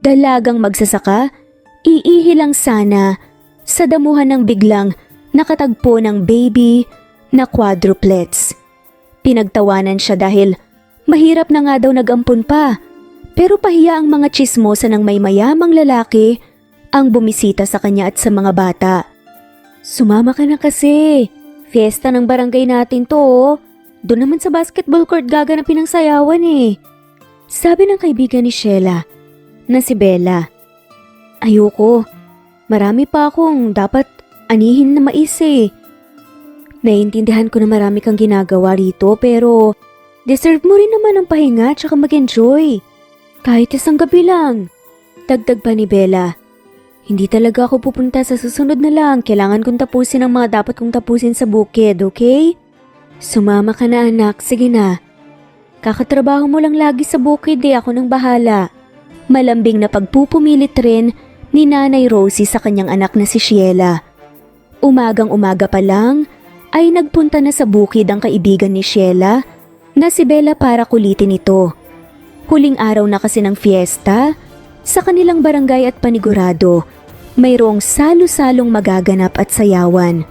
Dalagang magsasaka, iihi lang sana sa damuhan ng biglang nakatagpo ng baby na quadruplets. Pinagtawanan siya dahil mahirap na nga daw nag-ampon pa, pero pahiya ang mga tsismosa ng may mayamang lalaki ang bumisita sa kanya at sa mga bata. Sumama ka na kasi, fiesta ng barangay natin to oh. Doon naman sa basketball court gaganapin ang sayawan eh. Sabi ng kaibigan ni Sheila na si Bella. Ayoko, marami pa akong dapat anihin na mais eh. Naiintindihan ko na marami kang ginagawa rito pero deserve mo rin naman ang pahinga at saka mag-enjoy. Kahit isang gabi lang. Dagdag pa ni Bella. Hindi talaga ako pupunta sa susunod na lang. Kailangan kong tapusin ang mga dapat kong tapusin sa bukid, okay? Sumama ka na anak, sige na. Kakatrabaho mo lang lagi sa bukid eh, ako nang bahala. Malambing na pagpupumilit rin ni Nanay Rosie sa kanyang anak na si Sheila. Umagang-umaga pa lang ay nagpunta na sa bukid ang kaibigan ni Sheila na si Bella para kulitin ito. Huling araw na kasi ng fiesta, sa kanilang barangay at panigurado, mayroong salo-salong magaganap at sayawan.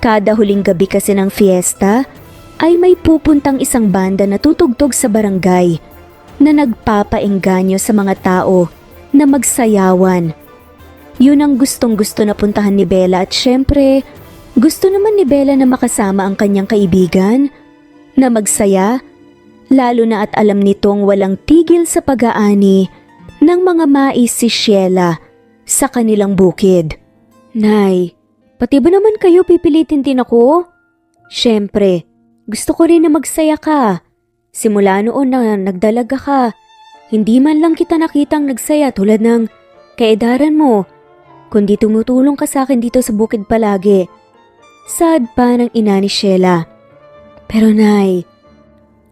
Kada huling gabi kasi ng fiesta ay may pupuntang isang banda na tutugtog sa barangay na nagpapaengganyo sa mga tao na magsayawan. Yun ang gustong-gusto na puntahan ni Bella at syempre, gusto naman ni Bella na makasama ang kanyang kaibigan na magsaya, lalo na at alam nitong walang tigil sa pag-aani ng mga mais si Sheila sa kanilang bukid. Nay, pati ba naman kayo pipilitin din ako? Syempre, gusto ko rin na magsaya ka. Simula noon na nagdalaga ka, hindi man lang kita nakitang nagsaya tulad ng kaedaran mo, kundi tumutulong ka sa akin dito sa bukid palagi. Sad pa ng ina ni Sheila. Pero Nay,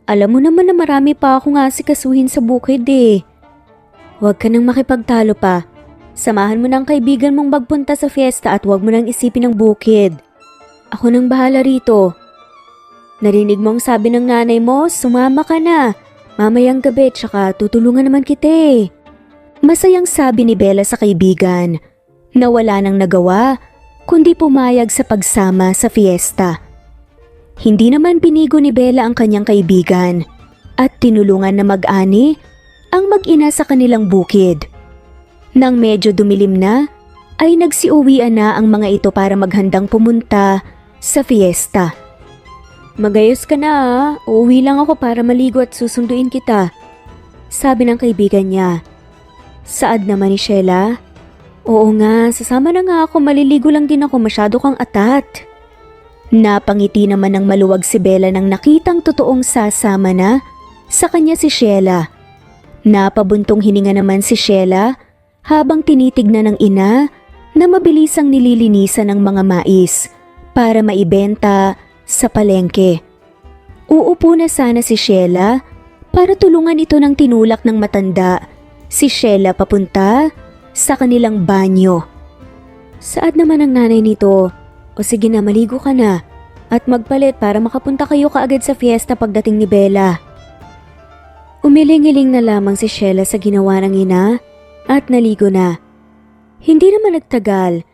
alam mo naman na marami pa akong asikasuhin sa bukid eh. Huwag ka nang makipagtalo pa. Samahan mo ng kaibigan mong magpunta sa fiesta at huwag mo nang isipin ang bukid. Ako nang bahala rito. Narinig mo ang sabi ng nanay mo, sumama ka na. Mamayang gabi tsaka tutulungan naman kita eh. Masayang sabi ni Bella sa kaibigan na wala nang nagawa kundi pumayag sa pagsama sa fiesta. Hindi naman binigo ni Bella ang kanyang kaibigan at tinulungan na mag-ani ang mag-ina sa kanilang bukid. Nang medyo dumilim na, ay nagsiuwian na ang mga ito para maghandang pumunta sa fiesta. Magayos ka na ha, uuwi lang ako para maligo at susunduin kita, sabi ng kaibigan niya. Saad naman ni Sheila? Oo nga, sasama na nga ako, maliligo lang din ako, masyado kang atat. Napangiti naman ng maluwag si Bella nang nakitang totoong sasama na sa kanya si Sheila. Napabuntong hininga naman si Sheila habang tinitignan ng ina na mabilisang nililinisan ng mga mais para maibenta sa palengke. Uupo na sana si Sheila para tulungan ito ng tinulak ng matanda si Sheila papunta sa kanilang banyo. Saad naman ang nanay nito, o sige na maligo ka na at magpalit para makapunta kayo kaagad sa fiesta pagdating ni Bella. Umiling-iling na lamang si Sheila sa ginawa ng ina at naligo na. Hindi naman nagtagal.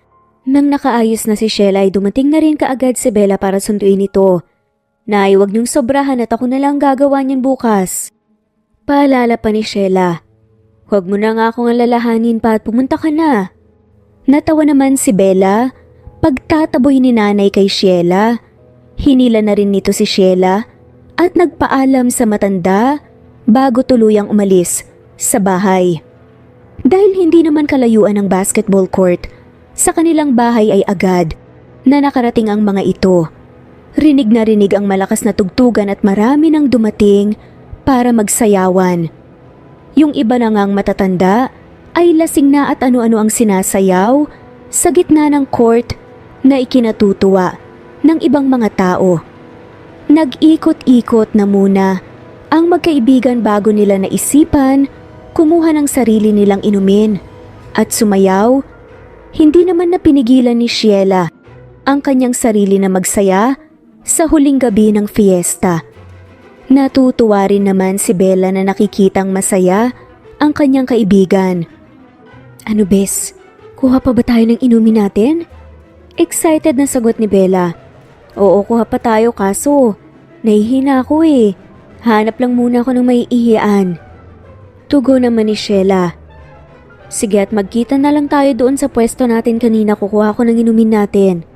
Nang nakaayos na si Sheila ay dumating na rin kaagad si Bella para sunduin ito. Nay, huwag niyong sobrahan at ako na lang gagawa niyan bukas. Paalala pa ni Sheila. Huwag mo na nga akong alalahanin pa at pumunta ka na. Natawa naman si Bella pagtataboy ni nanay kay Sheila. Hinila na rin nito si Sheila at nagpaalam sa matanda bago tuluyang umalis sa bahay. Dahil hindi naman kalayuan ang basketball court, sa kanilang bahay ay agad na nakarating ang mga ito. Rinig na rinig ang malakas na tugtugan at marami nang dumating para magsayawan. Yung iba na ngang matatanda ay lasing na at ano-ano ang sinasayaw sa gitna ng court na ikinatutuwa ng ibang mga tao. Nag-ikot-ikot na muna ang magkaibigan bago nila naisipan kumuha ng sarili nilang inumin at sumayaw. Hindi naman na pinigilan ni Sheila ang kanyang sarili na magsaya sa huling gabi ng fiesta. Natutuwa rin naman si Bella na nakikitang masaya ang kanyang kaibigan. Ano bes? Kuha pa ba tayo ng inumin natin? Excited na sagot ni Bella. Oo, kuha pa tayo kaso nahihina ako eh. Hanap lang muna ako ng maiihian. Tugon naman ni Sheila. Sige at magkita na lang tayo doon sa pwesto natin kanina, kukuha ko ng inumin natin.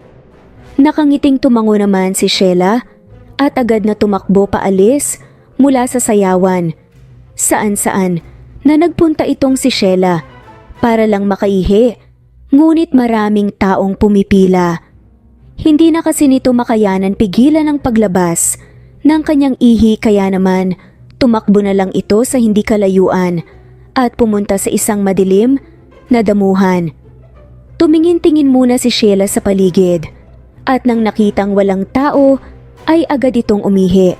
Nakangiting tumango naman si Sheila at agad na tumakbo paalis mula sa sayawan. Saan-saan na nagpunta itong si Sheila para lang makaihi, ngunit maraming taong pumipila. Hindi na kasi nito makayanan pigilan ang paglabas ng kanyang ihi kaya naman tumakbo na lang ito sa hindi kalayuan at pumunta sa isang madilim na damuhan. Tumingin-tingin muna si Sheila sa paligid at nang nakitang walang tao ay agad itong umihi.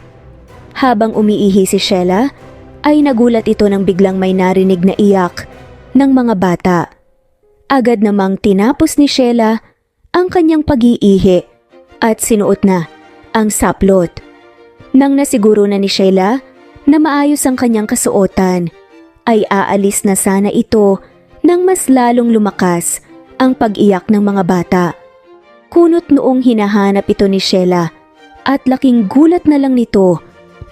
Habang umiihi si Sheila ay nagulat ito nang biglang may narinig na iyak ng mga bata. Agad namang tinapos ni Sheila ang kanyang pag-iihi at sinuot na ang saplot. Nang nasiguro na ni Sheila na maayos ang kanyang kasuotan, ay aalis na sana ito nang mas lalong lumakas ang pag-iyak ng mga bata. Kunot noong hinahanap ito ni Sheila at laking gulat na lang nito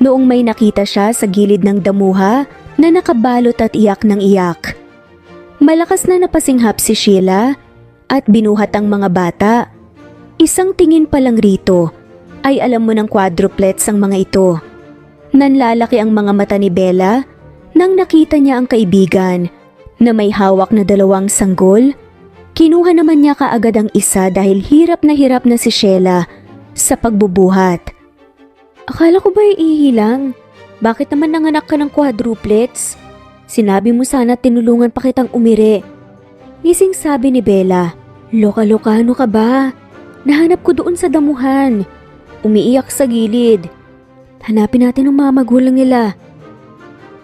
noong may nakita siya sa gilid ng damuha na nakabalot at iyak ng iyak. Malakas na napasinghap si Sheila at binuhat ang mga bata. Isang tingin pa lang rito ay alam mo ng quadruplets ang mga ito. Nanlalaki ang mga mata ni Bella nang nakita niya ang kaibigan na may hawak na 2 sanggol. Kinuha naman niya kaagad ang isa dahil hirap na si Sheila sa pagbubuhat. Akala ko ba iihilang? Bakit naman nanganak ka ng quadruplets? Sinabi mo sana tinulungan pa kitang umiri. Ngising sabi ni Bella. Loka-loka, ano ka ba? Nahanap ko doon sa damuhan. Umiiyak sa gilid. Hanapin natin ang mga magulang nila.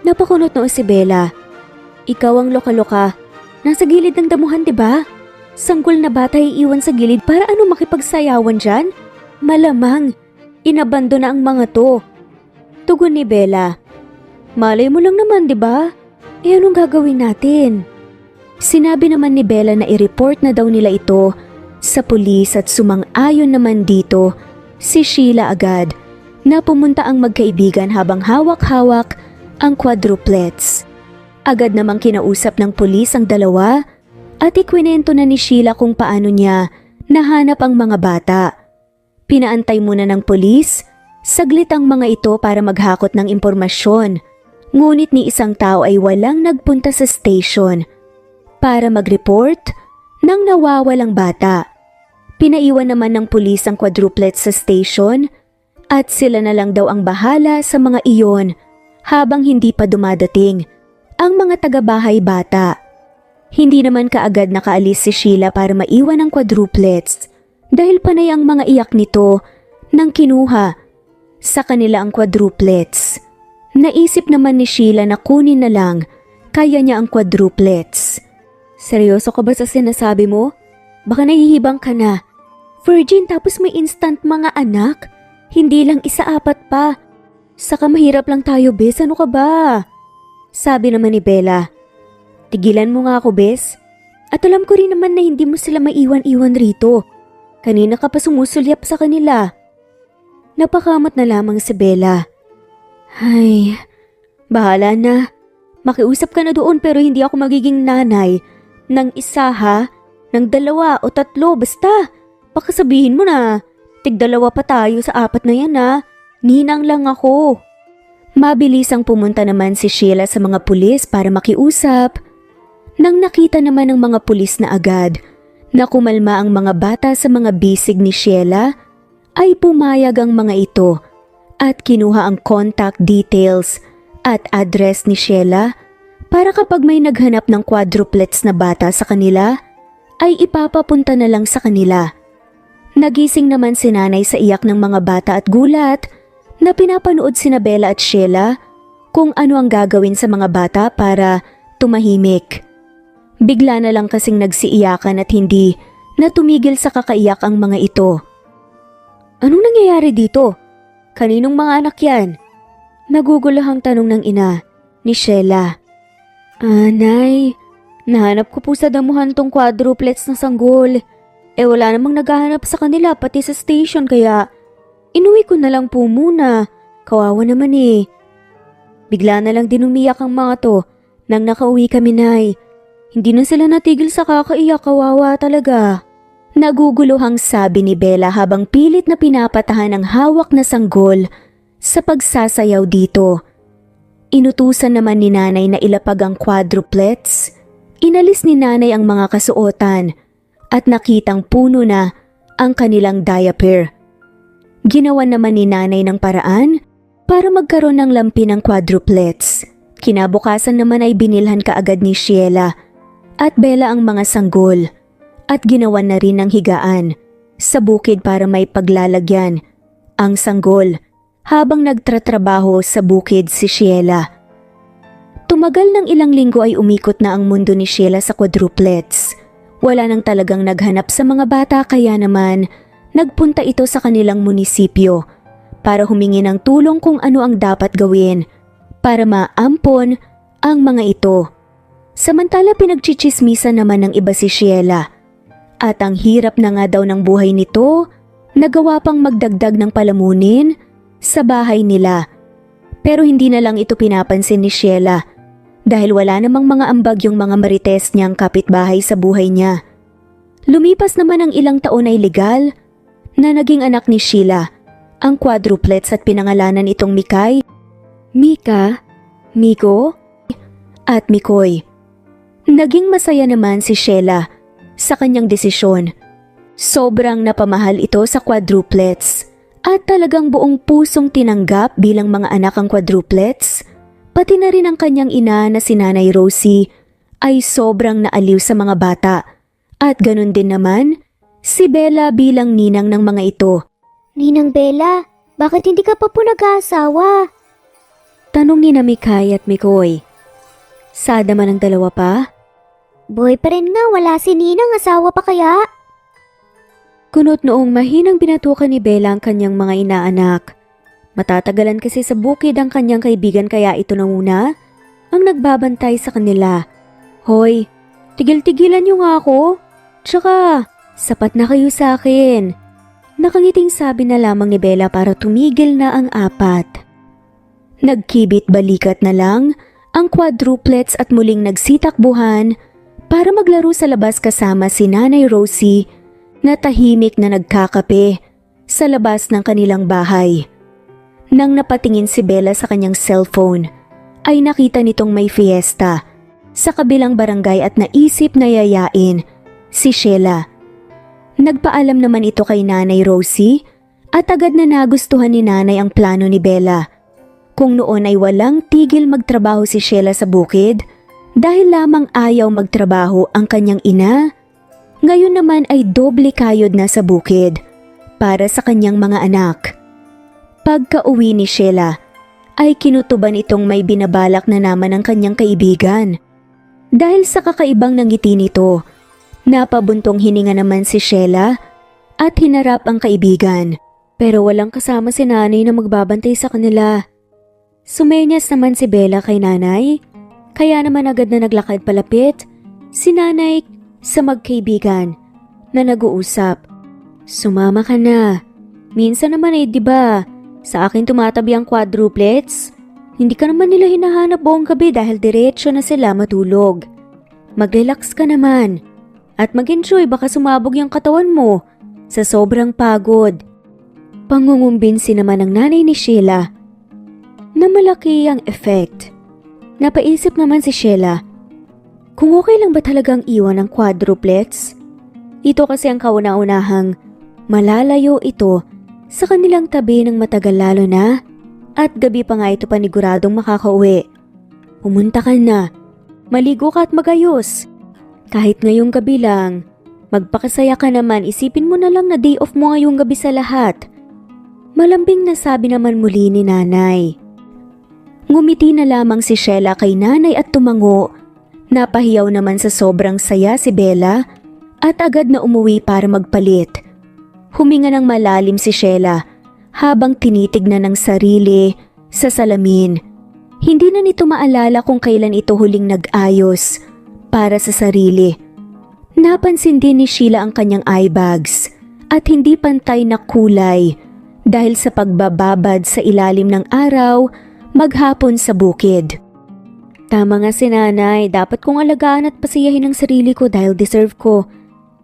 Napakunot noon si Bella. Ikaw ang loka-loka. Nasa gilid ng damuhan, di ba? Sanggol na bata iiwan sa gilid para ano makipagsayawan dyan? Malamang, inabando na ang mga to. Tugon ni Bella. Malay mo lang naman, di ba? Eh anong gagawin natin? Sinabi naman ni Bella na i-report na daw nila ito sa pulis at sumang-ayon naman dito si Sheila agad na pumunta ang magkaibigan habang hawak-hawak ang quadruplets. Agad namang kinausap ng pulis ang dalawa at ikwinento na ni Sheila kung paano niya nahanap ang mga bata. Pinaantay muna ng pulis saglit ang mga ito para maghakot ng impormasyon. Ngunit ni isang tao ay walang nagpunta sa station para mag-report ng nawawalang bata. Pinaiwan naman ng pulis ang quadruplets sa station at sila na lang daw ang bahala sa mga iyon habang hindi pa dumadating ang mga taga-bahay bata. Hindi naman kaagad nakaalis si Sheila para maiwan ang quadruplets dahil panay ang mga iyak nito nang kinuha sa kanila ang quadruplets. Naisip naman ni Sheila na kunin na lang kaya niya ang quadruplets. Seryoso ka ba sa sinasabi mo? Baka nahihibang ka na. Virgin tapos may instant mga anak? Hindi lang 1-4 pa. Saka mahirap lang tayo, bes. Ano ka ba? Sabi naman ni Bella. Tigilan mo nga ako, bes. At alam ko rin naman na hindi mo sila maiwan-iwan rito. Kanina ka pa sumusulyap sa kanila. Napakamot na lamang si Bella. Ay, bahala na. Makiusap ka na doon pero hindi ako magiging nanay ng 1 ha, ng 2 o 3 basta. Baka sabihin mo na, tig-2 pa tayo sa 4 na yan ha. Ninang lang ako. Mabilisang pumunta naman si Sheila sa mga pulis para makiusap. Nang nakita naman ng mga pulis na agad na kumalma ang mga bata sa mga bisig ni Sheila, ay pumayag ang mga ito at kinuha ang contact details at address ni Sheila para kapag may naghanap ng quadruplets na bata sa kanila, ay ipapapunta na lang sa kanila. Nagising naman si nanay sa iyak ng mga bata at gulat na pinapanood sina Bella at Sheila kung ano ang gagawin sa mga bata para tumahimik. Bigla na lang kasing nagsiiyakan at hindi na tumigil sa kakaiyak ang mga ito. Anong nangyayari dito? Kaninong mga anak yan? Naguguluhang tanong ng ina ni Sheila. Nay, Nahanap ko po sa damuhan tong quadruplets na sanggol. Wala namang naghahanap sa kanila pati sa station kaya inuwi ko na lang po muna. Kawawa naman eh. Bigla na lang din umiyak ang mga to nang nakauwi kami, Nay. Hindi na sila natigil sa kakaiyak, kawawa talaga. Naguguluhang sabi ni Bella habang pilit na pinapatahan ang hawak na sanggol sa pagsasayaw dito. Inutusan naman ni Nanay na ilapag ang quadruplets. Inalis ni Nanay ang mga kasuotan at nakitang puno na ang kanilang diaper. Ginawa naman ni Nanay ng paraan para magkaroon ng lampi ng quadruplets. Kinabukasan naman ay binilhan kaagad ni Sheila at Bella ang mga sanggol at ginawa na rin ng higaan sa bukid para may paglalagyan ang sanggol habang nagtratrabaho sa bukid si Sheila. Tumagal ng ilang linggo ay umikot na ang mundo ni Sheila sa quadruplets. Wala nang talagang naghanap sa mga bata kaya naman nagpunta ito sa kanilang munisipyo para humingi ng tulong kung ano ang dapat gawin para maampon ang mga ito. Samantala pinagchichismisan naman ng iba si Sheila at ang hirap na nga daw ng buhay nito, nagawa pang magdagdag ng palamunin sa bahay nila. Pero hindi na lang ito pinapansin ni Sheila dahil wala namang mga ambag yung mga marites niyang kapitbahay sa buhay niya. Lumipas naman ang ilang taon ay legal na naging anak ni Sheila ang quadruplets at pinangalanan itong Mikay, Mika, Miko, at Mikoy. Naging masaya naman si Sheila sa kanyang desisyon. Sobrang napamahal ito sa quadruplets at talagang buong pusong tinanggap bilang mga anak ang quadruplets. Pati na rin ang kanyang ina na si Nanay Rosie ay sobrang naaliw sa mga bata. At ganun din naman si Bella bilang ninang ng mga ito. Ninang Bella, bakit hindi ka pa po nag-aasawa? Tanong ni Mikay at Mikoy. Sad naman ang dalawa pa. Boy pa rin nga, wala si Ninang, asawa pa kaya? Kunot noong mahinang binatukan ni Bella ang kanyang mga inaanak. Matatagalan kasi sa bukid ang kanyang kaibigan kaya ito na muna ang nagbabantay sa kanila. Hoy, tigil-tigilan niyo nga ako. Tsaka, sapat na kayo sa akin. Nakangiting sabi na lamang ni Bella para tumigil na ang apat. Nagkibit balikat na lang ang quadruplets at muling nagsitakbuhan para maglaro sa labas kasama si Nanay Rosie na tahimik na nagkakape sa labas ng kanilang bahay. Nang napatingin si Bella sa kanyang cellphone, ay nakita nitong may fiesta sa kabilang barangay at naisip na yayain si Sheila. Nagpaalam naman ito kay Nanay Rosie at agad na nagustuhan ni Nanay ang plano ni Bella. Kung noon ay walang tigil magtrabaho si Sheila sa bukid dahil lamang ayaw magtrabaho ang kanyang ina, ngayon naman ay doble kayod na sa bukid para sa kanyang mga anak. Pagka-uwi ni Sheila, ay kinutuban itong may binabalak na naman ang kanyang kaibigan. Dahil sa kakaibang nangiti nito, napabuntong hininga naman si Sheila at hinarap ang kaibigan. Pero walang kasama si Nanay na magbabantay sa kanila. Sumenyas naman si Bella kay Nanay, kaya naman agad na naglakad palapit si Nanay sa magkaibigan na nag-uusap. Sumama ka na. Minsan naman di ba? Sa akin tumatabi ang quadruplets. Hindi ka naman nila hinahanap buong gabi dahil diretsyo na sila matulog. Mag-relax ka naman. At mag-enjoy baka sumabog yung katawan mo sa sobrang pagod. Pangungumbinsi naman ng nanay ni Sheila na malaki ang effect. Napaisip naman si Sheila, kung okay lang ba talagang iwan ang quadruplets? Ito kasi ang kauna-unahang malalayo ito sa kanilang tabi ng matagal lalo na at gabi pa nga ito paniguradong makakauwi. Pumunta ka na, maligo ka at magayos. Kahit ngayong gabi lang, magpakasaya ka naman, isipin mo na lang na day off mo ngayong gabi sa lahat. Malambing na sabi naman muli ni Nanay. Ngumiti na lamang si Sheila kay Nanay at tumango. Napahiyaw naman sa sobrang saya si Bella at agad na umuwi para magpalit. Huminga ng malalim si Sheila habang tinitignan ng sarili sa salamin. Hindi na nito maalala kung kailan ito huling nag-ayos para sa sarili. Napansin din ni Sheila ang kanyang eye bags at hindi pantay na kulay dahil sa pagbababad sa ilalim ng araw maghapon sa bukid. Tama nga si nanay, dapat kong alagaan at pasiyahin ang sarili ko dahil deserve ko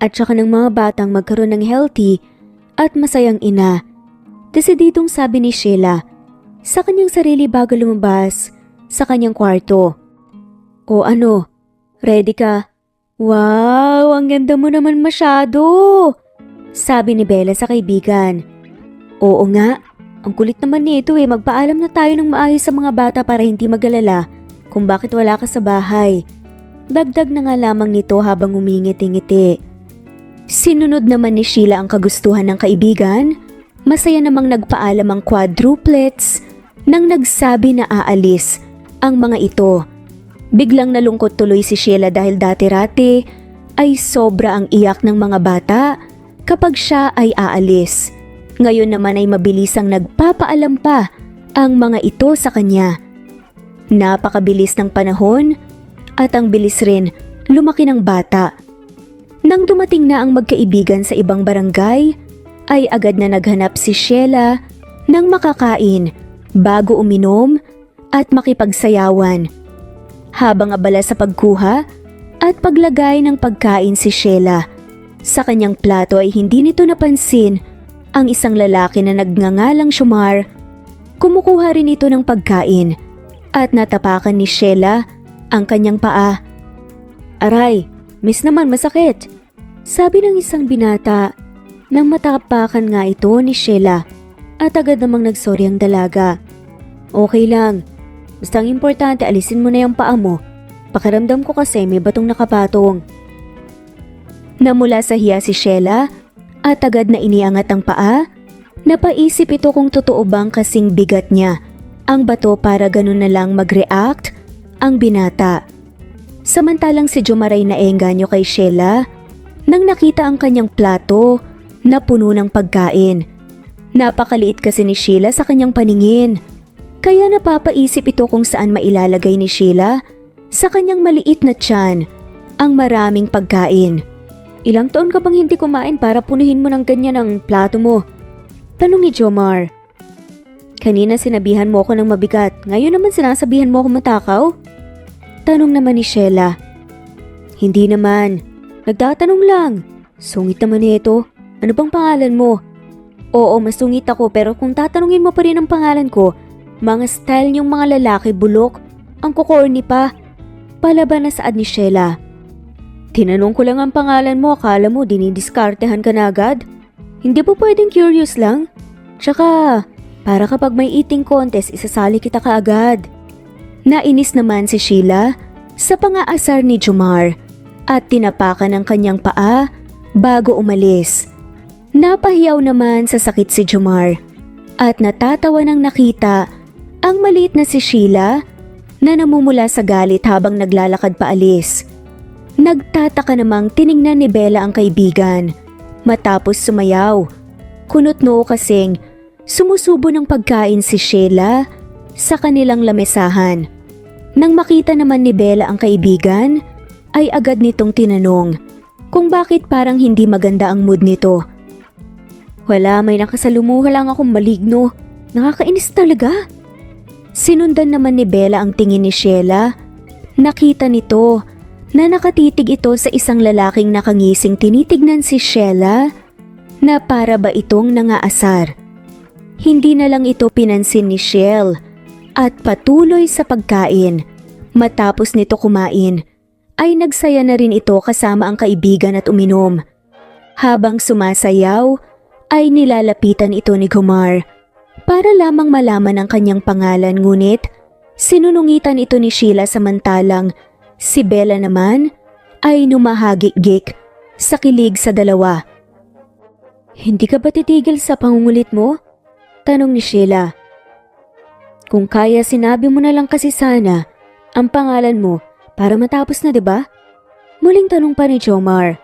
at saka ng mga batang magkaroon ng healthy at masayang ina. Desididong sabi ni Sheila sa kanyang sarili bago lumabas sa kanyang kwarto. O ano, ready ka? Wow, ang ganda mo naman masyado, sabi ni Bella sa kaibigan. Oo nga, ang kulit naman nito magpaalam na tayo ng maayos sa mga bata para hindi mag-alala kung bakit wala ka sa bahay. Dagdag na nga lamang nito habang umingiti-ngiti. Sinunod naman ni Sheila ang kagustuhan ng kaibigan. Masaya namang nagpaalam ang quadruplets nang nagsabi na aalis ang mga ito. Biglang nalungkot tuloy si Sheila dahil dati-rati ay sobra ang iyak ng mga bata kapag siya ay aalis. Ngayon naman ay mabilisang nagpapaalam pa ang mga ito sa kanya. Napakabilis ng panahon at ang bilis rin lumaki ng bata. Nang dumating na ang magkaibigan sa ibang barangay, ay agad na naghanap si Sheila ng makakain bago uminom at makipagsayawan. Habang abala sa pagkuha at paglagay ng pagkain si Sheila, sa kanyang plato ay hindi nito napansin ang isang lalaki na nagngangalang Shomar. Kumukuha rin ito ng pagkain at natapakan ni Sheila ang kanyang paa. Aray, miss naman masakit, sabi ng isang binata nang matapakan nga ito ni Sheila at agad namang nagsorry ang dalaga. Okay lang, basta ang importante alisin mo na yung paa mo. Pakiramdam ko kasi may batong nakapatong. Namula sa hiya si Sheila at agad na iniangat ang paa. Napaisip ito kung totoo bang kasing bigat niya ang bato para ganun na lang mag-react ang binata. Samantalang si Jumaray na engganyo kay Sheila nang nakita ang kanyang plato na puno ng pagkain. Napakaliit kasi ni Sheila sa kanyang paningin. Kaya napapaisip ito kung saan mailalagay ni Sheila sa kanyang maliit na tiyan ang maraming pagkain. Ilang taon ka bang hindi kumain para punuhin mo ng ganyan ang plato mo? Tanong ni Jomar. Kanina sinabihan mo ako ng mabigat, ngayon naman sinasabihan mo ako matakaw? Tanong naman ni Sheila. Hindi naman, nagtatanong lang. Sungit naman ito. Ano bang pangalan mo? Oo, masungit ako pero kung tatanungin mo pa rin ang pangalan ko, mga style niyong mga lalaki bulok, ang kukorni pa. Palaban na saad ni Sheila. Tinanong ko lang ang pangalan mo, akala mo dinidiskartehan ka na agad? Hindi po pwedeng curious lang? Tsaka, para kapag may eating contest, isasali kita kaagad. Nainis naman si Sheila sa pangaasar ni Jomar at tinapakan ang kanyang paa bago umalis. Napahiyaw naman sa sakit si Jomar at natatawa nang nakita ang maliit na si Sheila na namumula sa galit habang naglalakad paalis. Nagtataka namang tiningnan ni Bella ang kaibigan matapos sumayaw. Kunot noo kasing sumusubo ng pagkain si Sheila sa kanilang lamesahan. Nang makita naman ni Bella ang kaibigan, ay agad nitong tinanong kung bakit parang hindi maganda ang mood nito. Wala, may nakasalumuha lang akong maligno. Nakakainis talaga. Sinundan naman ni Bella ang tingin ni Sheila. Nakita nito na nakatitig ito sa isang lalaking nakangising tinitignan si Sheila na para ba itong nangaasar. Hindi na lang ito pinansin ni Shell at patuloy sa pagkain. Matapos nito kumain, ay nagsaya na rin ito kasama ang kaibigan at uminom. Habang sumasayaw, ay nilalapitan ito ni Gumar para lamang malaman ang kanyang pangalan, ngunit sinunungitan ito ni Sheila samantalang si Bella naman ay numahagik-gik sa kilig sa dalawa. Hindi ka ba titigil sa pangungulit mo? Tanong ni Sheila. Kung kaya sinabi mo na lang kasi sana ang pangalan mo para matapos na, 'di ba? Muling tanong pa ni Jomar.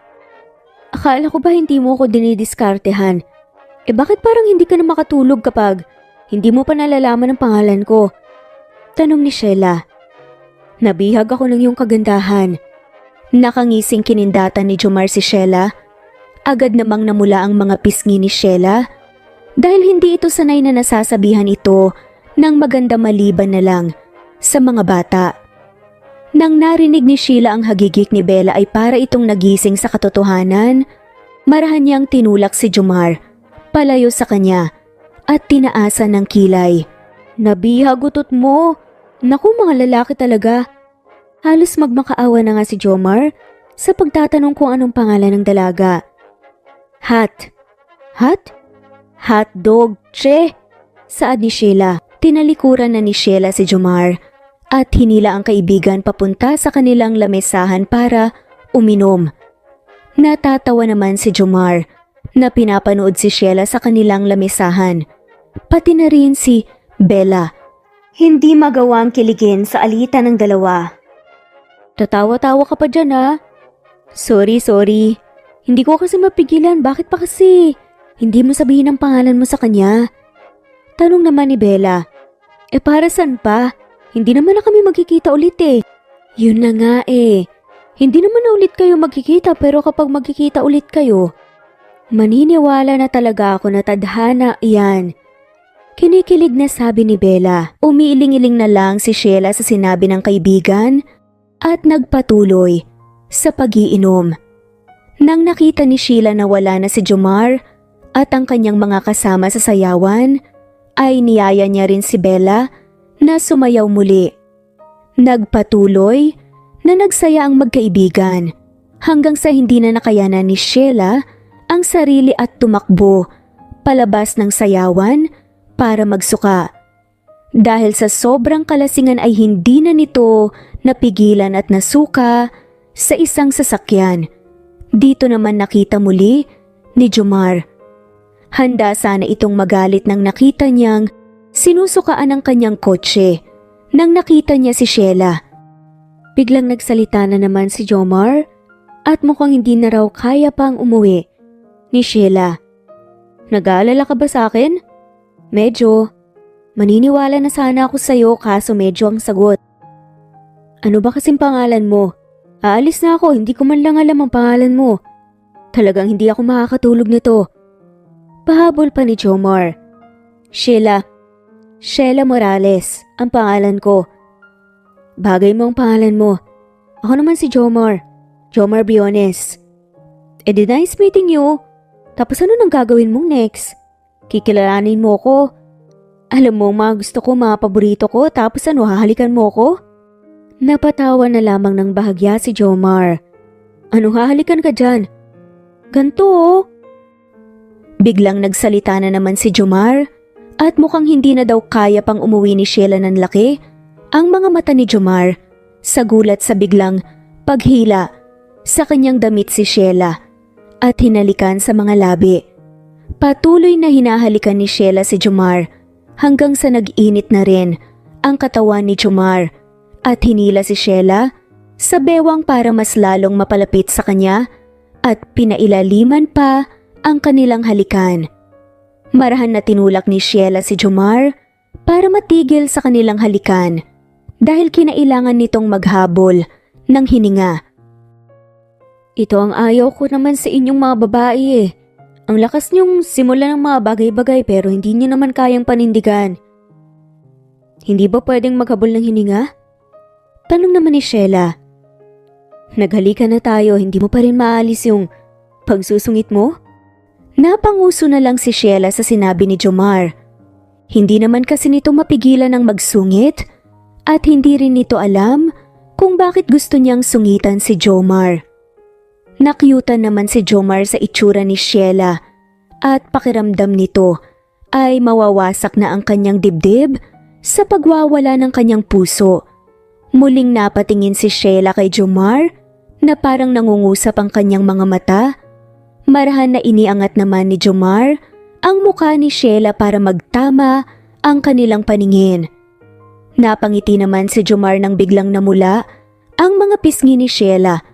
Akala ko ba hindi mo ako dinidiskartehan? Bakit parang hindi ka na makatulog kapag hindi mo pa nalalaman ang pangalan ko? Tanong ni Sheila. Nabihag ako ng iyong kagandahan. Nakangising kinindatan ni Jomar si Sheila. Agad namang namula ang mga pisngi ni Sheila dahil hindi ito sanay na nasasabihan ito ng maganda maliban na lang sa mga bata. Nang narinig ni Sheila ang hagigik ni Bella ay para itong nagising sa katotohanan. Marahan niyang tinulak si Jomar palayo sa kanya at tinaasan ng kilay. Nabihag utot mo. Naku, mga lalaki talaga. Halos magmakaawa na nga si Jomar sa pagtatanong kung anong pangalan ng dalaga. Hat. Hat? Hot dog, che. Saad ni Sheila. Tinalikuran na ni Sheila si Jomar at hinila ang kaibigan papunta sa kanilang lamesahan para uminom. Natatawa naman si Jomar na pinapanood si Sheila sa kanilang lamesahan. Pati na rin si Bella. Hindi magawang kiligin sa alitan ng dalawa. Tatawa-tawa ka pa dyan, ha? Sorry. Hindi ko kasi mapigilan. Bakit pa kasi? Hindi mo sabihin ang pangalan mo sa kanya. Tanong naman ni Bella. Para saan pa? Hindi naman na kami magkikita ulit eh. Yun na nga eh. Hindi naman na ulit kayo magkikita pero kapag magkikita ulit kayo, maniniwala na talaga ako na tadhana iyan. Kinikilig na sabi ni Bella. Umiiling-iling na lang si Sheila sa sinabi ng kaibigan at nagpatuloy sa pag-iinom. Nang nakita ni Sheila na wala na si Jomar at ang kanyang mga kasama sa sayawan, ay niyaya niya rin si Bella na sumayaw muli. Nagpatuloy na nagsaya ang magkaibigan hanggang sa hindi na nakayanan ni Sheila ang sarili at tumakbo palabas ng sayawan para magsuka. Dahil sa sobrang kalasingan ay hindi na nito napigilan at nasuka sa isang sasakyan. Dito naman nakita muli ni Jomar. Handa sana itong magalit nang nakita niyang sinusukaan ang kanyang kotse nang nakita niya si Sheila. Biglang nagsalita na naman si Jomar at mukhang hindi na raw kaya pang umuwi ni Sheila. Nag-aalala ka ba sa akin? Medyo. Maniniwala na sana ako sa'yo kaso medyo ang sagot. Ano ba kasing pangalan mo? Aalis na ako, hindi ko man lang alam ang pangalan mo. Talagang hindi ako makakatulog nito. Pahabol pa ni Jomar. Sheila Morales, ang pangalan ko. Bagay mo ang pangalan mo. Ako naman si Jomar Briones. Nice meeting you. Tapos ano nang gagawin mong next? Kikilalanin mo ko. Alam mo mga gusto ko, mga paborito ko, tapos ano, hahalikan mo ko? Napatawa na lamang ng bahagya si Jomar. Anong hahalikan ka dyan? Ganto oh. Biglang nagsalita na naman si Jomar at mukhang hindi na daw kaya pang umuwi ni Sheila ng laki ang mga mata ni Jomar sa gulat sa biglang paghila sa kanyang damit si Sheila at hinalikan sa mga labi. Patuloy na hinahalikan ni Sheila si Jomar hanggang sa nag-init na rin ang katawan ni Jomar at hinila si Sheila sa bewang para mas lalong mapalapit sa kanya at pinailaliman pa ang kanilang halikan. Marahan na tinulak ni Sheila si Jomar para matigil sa kanilang halikan dahil kinailangan nitong maghabol ng hininga. Ito ang ayaw ko naman sa inyong mga babae eh. Ang lakas niyong simulan ng mga bagay-bagay pero hindi niyo naman kayang panindigan. Hindi ba pwedeng maghabol ng hininga? Tanong naman ni Sheila. Naghalikan na tayo, hindi mo pa rin maalis yung pagsusungit mo? Napanguso na lang si Sheila sa sinabi ni Jomar. Hindi naman kasi nito mapigilan ng magsungit at hindi rin nito alam kung bakit gusto niyang sungitan si Jomar. Nakyutan naman si Jomar sa itsura ni Sheila at pakiramdam nito ay mawawasak na ang kanyang dibdib sa pagwawala ng kanyang puso. Muling napatingin si Sheila kay Jomar na parang nangungusap ang kanyang mga mata. Marahan na iniangat naman ni Jomar ang mukha ni Sheila para magtama ang kanilang paningin. Napangiti naman si Jomar nang biglang namula ang mga pisngi ni Sheila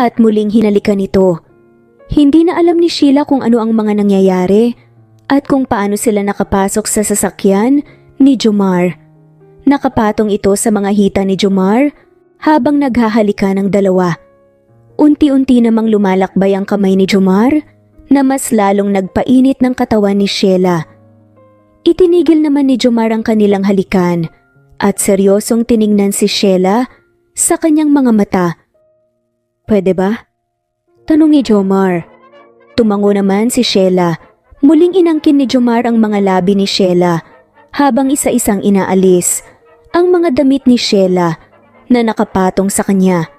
at muling hinalikan ito. Hindi na alam ni Sheila kung ano ang mga nangyayari at kung paano sila nakapasok sa sasakyan ni Jomar. Nakapatong ito sa mga hita ni Jomar habang naghahalikan ng dalawa. Unti-unti namang lumalakbay ang kamay ni Jomar na mas lalong nagpainit ng katawan ni Sheila. Itinigil naman ni Jomar ang kanilang halikan at seryosong tiningnan si Sheila sa kanyang mga mata. "Pwede ba?" tanong ni Jomar. Tumango naman si Sheila. Muling inangkin ni Jomar ang mga labi ni Sheila habang isa-isang inaalis ang mga damit ni Sheila na nakapatong sa kanya.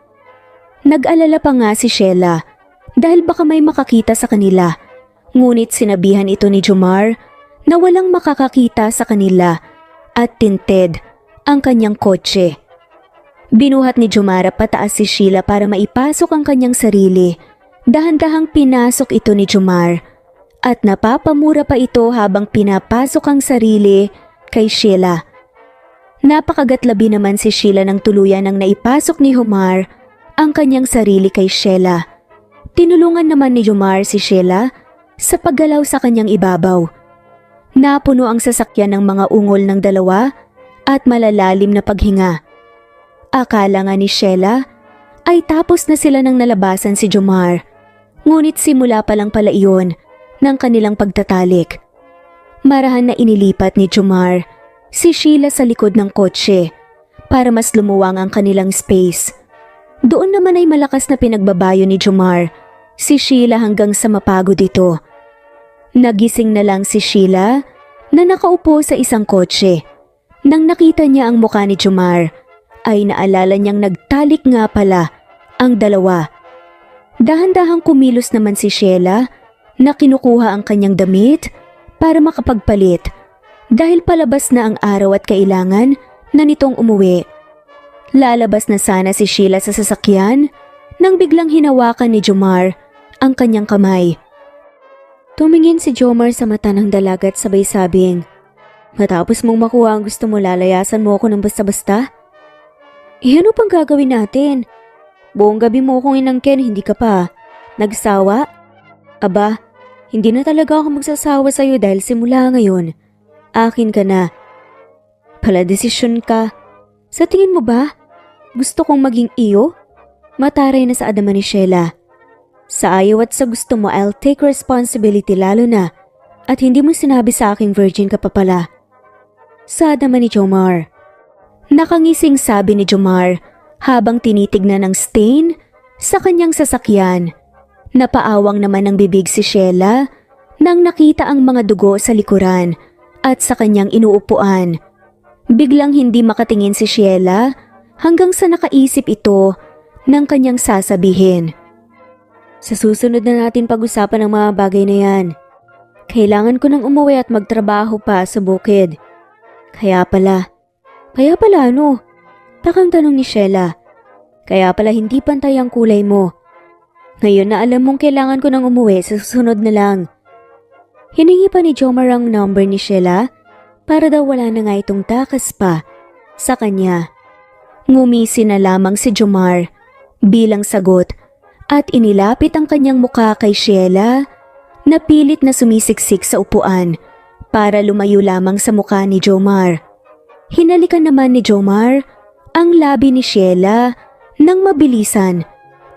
Nag-alala pa nga si Sheila dahil baka may makakita sa kanila, ngunit sinabihan ito ni Jomar na walang makakakita sa kanila at tinted ang kanyang kotse. Binuhat ni Jomar pataas si Sheila para maipasok ang kanyang sarili. Dahan-dahang pinasok ito ni Jomar at napapamura pa ito habang pinapasok ang sarili kay Sheila. Napakagatlabi naman si Sheila ng tuluyan nang naipasok ni Jomar ang kanyang sarili kay Sheila. Tinulungan naman ni Jomar si Sheila sa paggalaw sa kanyang ibabaw. Napuno ang sasakyan ng mga ungol ng dalawa at malalalim na paghinga. Akala nga ni Sheila ay tapos na sila nang nalabasan si Jomar, ngunit simula pa lang pala iyon ng kanilang pagtatalik. Marahan na inilipat ni Jomar si Sheila sa likod ng kotse para mas lumuwang ang kanilang space. Doon naman ay malakas na pinagbabayo ni Jomar si Sheila hanggang sa mapagod ito. Nagising na lang si Sheila na nakaupo sa isang kotse. Nang nakita niya ang mukha ni Jomar, ay naalala niyang nagtalik nga pala ang dalawa. Dahan-dahang kumilos naman si Sheila na kinukuha ang kanyang damit para makapagpalit dahil palabas na ang araw at kailangan na nitong umuwi. Lalabas na sana si Sheila sa sasakyan nang biglang hinawakan ni Jomar ang kanyang kamay. Tumingin si Jomar sa mata ng dalaga at sabay sabing, "Matapos mong makuha ang gusto mo, lalayasan mo ako ng basta-basta? Ano pang gagawin natin? Buong gabi mo akong inangkin, hindi ka pa nagsawa? Aba, hindi na talaga ako magsasawa sa'yo dahil simula ngayon, akin ka na. Pala desisyon ka. Sa tingin mo ba, gusto kong maging iyo?" Mataray na sa adama ni Sheila. "Sa ayaw at sa gusto mo, I'll take responsibility, lalo na at hindi mo sinabi sa aking virgin ka pa pala." Sa adama ni Jomar. Nakangising sabi ni Jomar habang tinitignan ng stain sa kanyang sasakyan. Napaawang naman ng bibig si Sheila nang nakita ang mga dugo sa likuran at sa kanyang inuupuan. Biglang hindi makatingin si Sheila hanggang sa nakaisip ito ng kanyang sasabihin. "Sa susunod na natin pag-usapan ang mga bagay na yan. Kailangan ko nang umuwi at magtrabaho pa sa bukid." Kaya pala ano? Takang tanong ni Sheila. "Kaya pala hindi pantay ang kulay mo. Ngayon na alam mong kailangan ko nang umuwi, sa susunod na lang." Hiningi pa ni Jomar ang number ni Sheila para daw wala na nga itong takas pa sa kanya. Ngumisi na lamang si Jomar bilang sagot at inilapit ang kanyang mukha kay Sheila na pilit na sumisiksik sa upuan para lumayo lamang sa mukha ni Jomar. Hinalikan naman ni Jomar ang labi ni Sheila nang mabilisan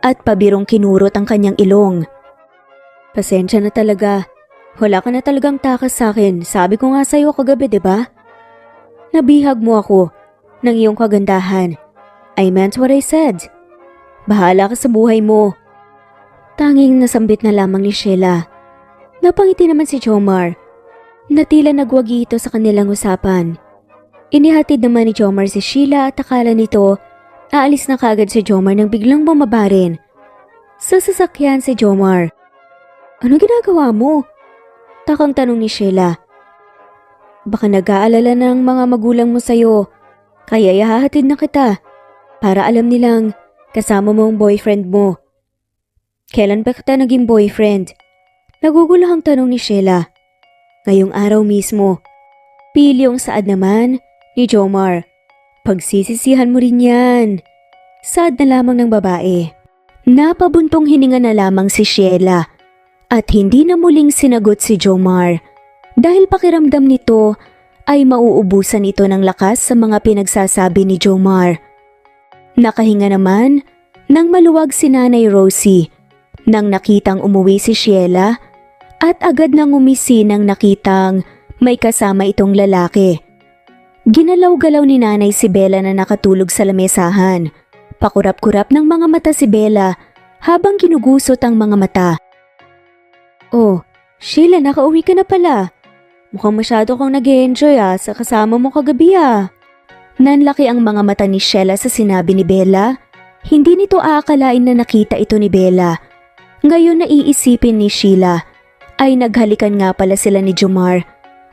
at pabirong kinurot ang kanyang ilong. "Pasensya na talaga. Wala ka na talagang takas sa akin. Sabi ko nga sa'yo kagabi, diba? Nabihag mo ako ng iyong kagandahan. I meant what I said. Bahala ka sa buhay mo." Tanging nasambit na lamang ni Sheila. Napangiti naman si Jomar na tila nagwagi ito sa kanilang usapan. Inihatid naman ni Jomar si Sheila at akala nito aalis na kaagad si Jomar nang biglang bumaba rin. Sa sasakyan si Jomar. "Ano ginagawa mo?" takang tanong ni Sheila. "Baka nag-aalala ng mga magulang mo sa'yo, kaya ihahatid na kita para alam nilang kasama mo ang boyfriend mo." "Kailan ba kita naging boyfriend?" Naguguluhang tanong ni Sheila. "Ngayong araw mismo." Pilyong saad naman ni Jomar. "Pagsisisihan mo rin yan." Saad na lamang ng babae. Napabuntong hininga na lamang si Sheila at hindi na muling sinagot si Jomar dahil pakiramdam nito ay mauubusan ito ng lakas sa mga pinagsasabi ni Jomar. Nakahinga naman nang maluwag si Nanay Rosie nang nakitang umuwi si Sheila at agad nang umisi nang nakitang may kasama itong lalaki. Ginalaw-galaw ni Nanay si Bella na nakatulog sa lamesahan. Pakurap-kurap ng mga mata si Bella habang kinugusot ang mga mata. "Oh, Sheila, nakauwi ka na pala. Mukhang masyado kang nag-e-enjoy sa kasama mo kagabi Nanlaki ang mga mata ni Sheila sa sinabi ni Bella. Hindi nito aakalain na nakita ito ni Bella. Ngayon naiisipin ni Sheila ay naghalikan nga pala sila ni Jomar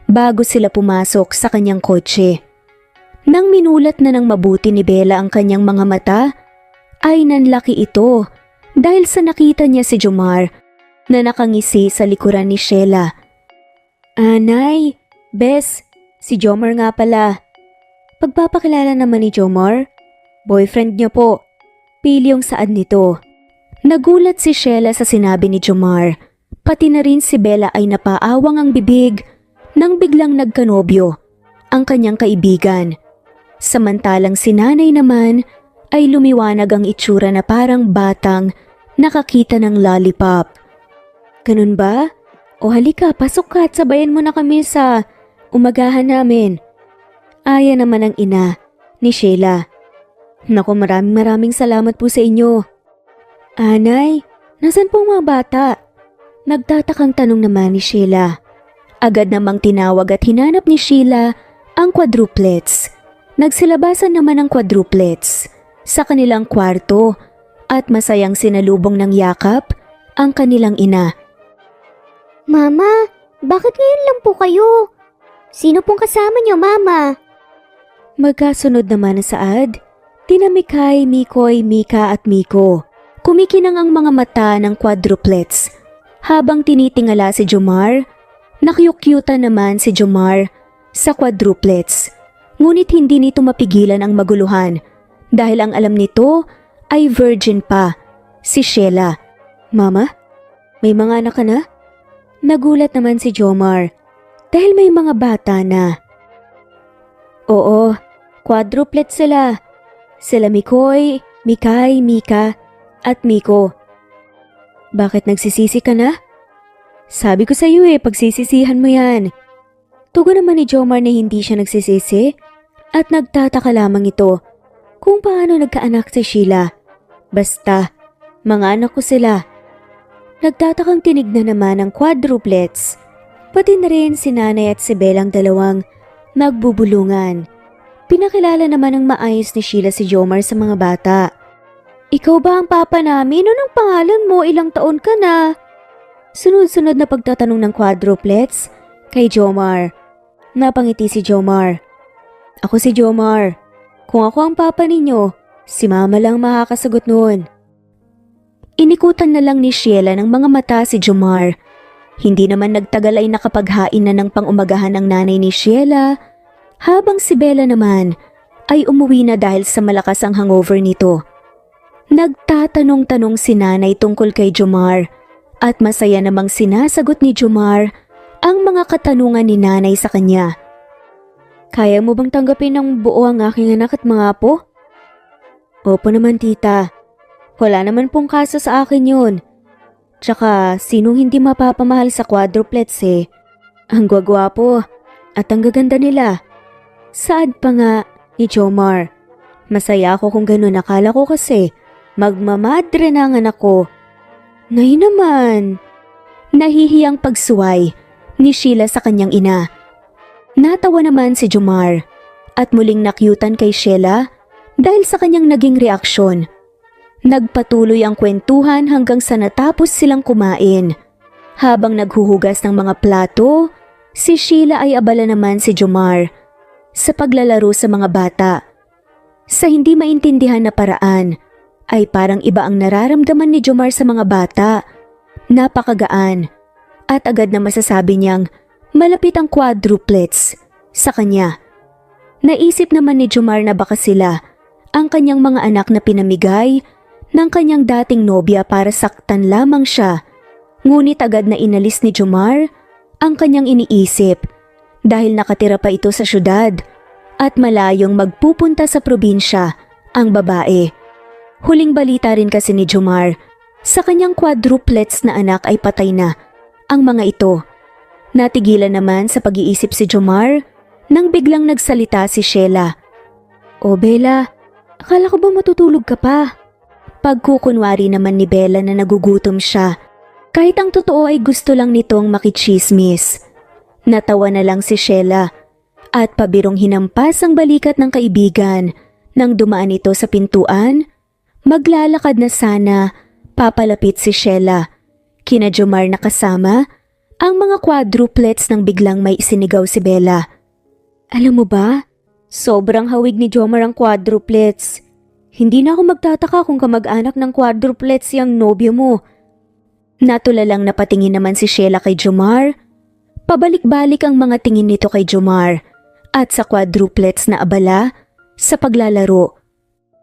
bago sila pumasok sa kanyang kotse. Nang minulat na ng mabuti ni Bella ang kanyang mga mata, ay nanlaki ito dahil sa nakita niya si Jomar na nakangisi sa likuran ni Sheila. "Nay, Bes, si Jomar nga pala." Pagpapakilala naman ni Jomar, "Boyfriend niya po." Pilyong saad nito. Nagulat si Sheila sa sinabi ni Jomar. Pati na rin si Bella ay napaawang ang bibig nang biglang nagkanobyo ang kanyang kaibigan. Samantalang si Nanay naman ay lumiwanag ang itsura na parang batang nakakita ng lollipop. "Ganun ba? O halika, pasok ka at sabayan mo na kami sa umagahan namin." Aya naman ang ina ni Sheila. "Naku, maraming salamat po sa inyo." "Nay, nasan po ang mga bata?" Nagtatakang tanong naman ni Sheila. Agad namang tinawag at hinanap ni Sheila ang quadruplets. Nagsilabasan naman ang quadruplets sa kanilang kwarto at masayang sinalubong ng yakap ang kanilang ina. Mama, bakit ngayon lang po kayo? Sino pong kasama niyo, Mama? Magkasunod naman na saad, tinamikay, Mikoy, Mika at Miko. Kumikinang ang mga mata ng quadruplets habang tinitingala si Jomar. Nakyukyutan naman si Jomar sa quadruplets. Ngunit hindi nito mapigilan ang maguluhan dahil ang alam nito ay virgin pa, si Sheila. "Mama, may mga anak ka na?" Nagulat naman si Jomar dahil may mga bata na. "Oo, quadruplets sila. Sila Mikoy, Mikay, Mika at Miko." "Bakit nagsisisi ka na?" "Sabi ko sa iyo pagsisisihan mo yan." Tugon naman ni Jomar na hindi siya nagsisisi at nagtataka lamang ito kung paano nagkaanak si Sheila. "Basta, mga anak ko sila." Nagtatakang tinignan naman ang quadruplets, pati na rin si Nanay at si Belang dalawang nagbubulungan. Pinakilala naman ng maayos ni Sheila si Jomar sa mga bata. "Ikaw ba ang papa namin? Anong pangalan mo? Ilang taon ka na?" Sunod-sunod na pagtatanong ng quadruplets kay Jomar. Napangiti si Jomar. "Ako si Jomar. Kung ako ang papa ninyo, si Mama lang makakasagot noon." Inikutan na lang ni Sheila ng mga mata si Jomar. Hindi naman nagtagal ay nakapaghain na ng pangumagahan ng nanay ni Sheila, habang si Bella naman ay umuwi na dahil sa malakas ang hangover nito. Nagtatanong-tanong si Nanay tungkol kay Jomar at masaya namang sinasagot ni Jomar ang mga katanungan ni Nanay sa kanya. "Kaya mo bang tanggapin ng buo ang aking anak at mga apo?" "Opo naman, tita. Wala naman pong kaso sa akin yun. Tsaka sinong hindi mapapamahal sa quadruplets Ang gwagwapo at ang gaganda nila." Saad pa nga ni Jomar. "Masaya ako kung ganun, akala ko kasi magmamadre na ang anak ko." "Nay naman." Nahihiyang pagsuway ni Sheila sa kanyang ina. Natawa naman si Jomar at muling nakyutan kay Sheila dahil sa kanyang naging reaksyon. Nagpatuloy ang kwentuhan hanggang sa natapos silang kumain. Habang naghuhugas ng mga plato, si Sheila ay abala naman si Jomar sa paglalaro sa mga bata. Sa hindi maintindihan na paraan, ay parang iba ang nararamdaman ni Jomar sa mga bata. Napakagaan at agad na masasabi niyang malapit ang quadruplets sa kanya. Naisip naman ni Jomar na baka sila ang kanyang mga anak na pinamigay ng kanyang dating nobya para saktan lamang siya. Ngunit agad na inalis ni Jomar ang kanyang iniisip dahil nakatira pa ito sa syudad at malayong magpupunta sa probinsya ang babae. Huling balita rin kasi ni Jomar, sa kanyang quadruplets na anak ay patay na ang mga ito. Natigilan naman sa pag-iisip si Jomar nang biglang nagsalita si Sheila. "O Bella, akala ko ba matutulog ka pa?" Pagkukunwari naman ni Bella na nagugutom siya, kahit ang totoo ay gusto lang nitong makichismis. Natawa na lang si Sheila at pabirong hinampas ang balikat ng kaibigan nang dumaan ito sa pintuan. Maglalakad na sana, papalapit si Sheila. Kina Jomar na kasama ang mga quadruplets nang biglang may isinigaw si Bella. "Alam mo ba, sobrang hawig ni Jomar ang quadruplets. Hindi na ako magtataka kung kamag-anak ng quadruplets yung nobyo mo." Natulalang napatingin naman si Sheila kay Jomar. Pabalik-balik ang mga tingin nito kay Jomar at sa quadruplets na abala sa paglalaro.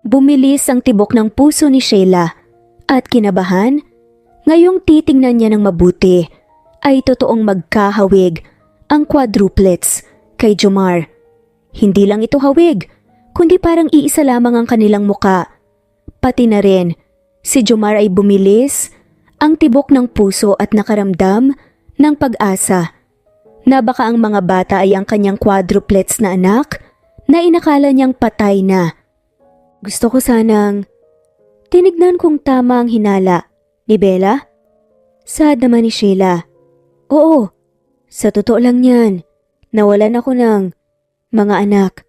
Bumilis ang tibok ng puso ni Sheila at kinabahan. Ngayong titingnan niya ng mabuti ay totoong magkahawig ang quadruplets kay Jomar. Hindi lang ito hawig, kundi parang iisa lamang ang kanilang muka. Pati na rin, si Jomar ay bumilis ang tibok ng puso at nakaramdam ng pag-asa na baka ang mga bata ay ang kanyang quadruplets na anak na inakala niyang patay na. Gusto ko sanang tinignan kung tama ang hinala ni Bella. Sad naman ni Sheila. "Oo, sa totoo lang yan. Nawalan ako ng mga anak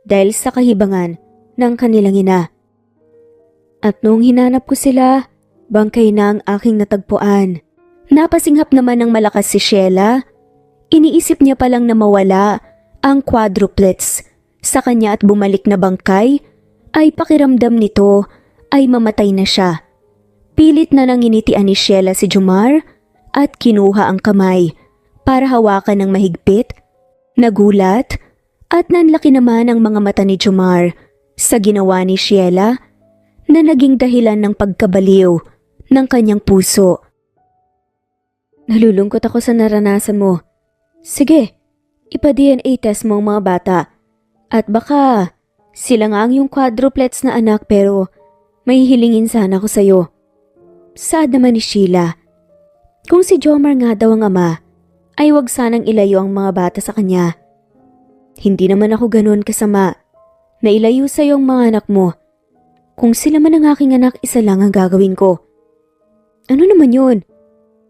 dahil sa kahibangan ng kanilang ina. At noong hinanap ko sila, bangkay na ang aking natagpuan." Napasinghap naman ng malakas si Sheila. Iniisip niya palang na mawala ang quadruplets sa kanya at bumalik na bangkay ay pakiramdam nito ay mamatay na siya. Pilit na nanginitian ni Sheila si Jomar at kinuha ang kamay para hawakan ng mahigpit. Nagulat at nanlaki naman ang mga mata ni Jomar sa ginawa ni Sheila na naging dahilan ng pagkabaliw ng kanyang puso. "Nalulungkot ako sa naranasan mo. Sige, ipa-DNA test mo ang mga bata. At baka sila nga ang yung quadruplets na anak pero may hilingin sana ko sa'yo." Sad naman ni Sheila. Kung si Jomar nga daw ang ama, ay wag sanang ilayo ang mga bata sa kanya. "Hindi naman ako ganun kasama na ilayo sa'yo ang mga anak mo. Kung sila man ang aking anak, isa lang ang gagawin ko." "Ano naman yun?"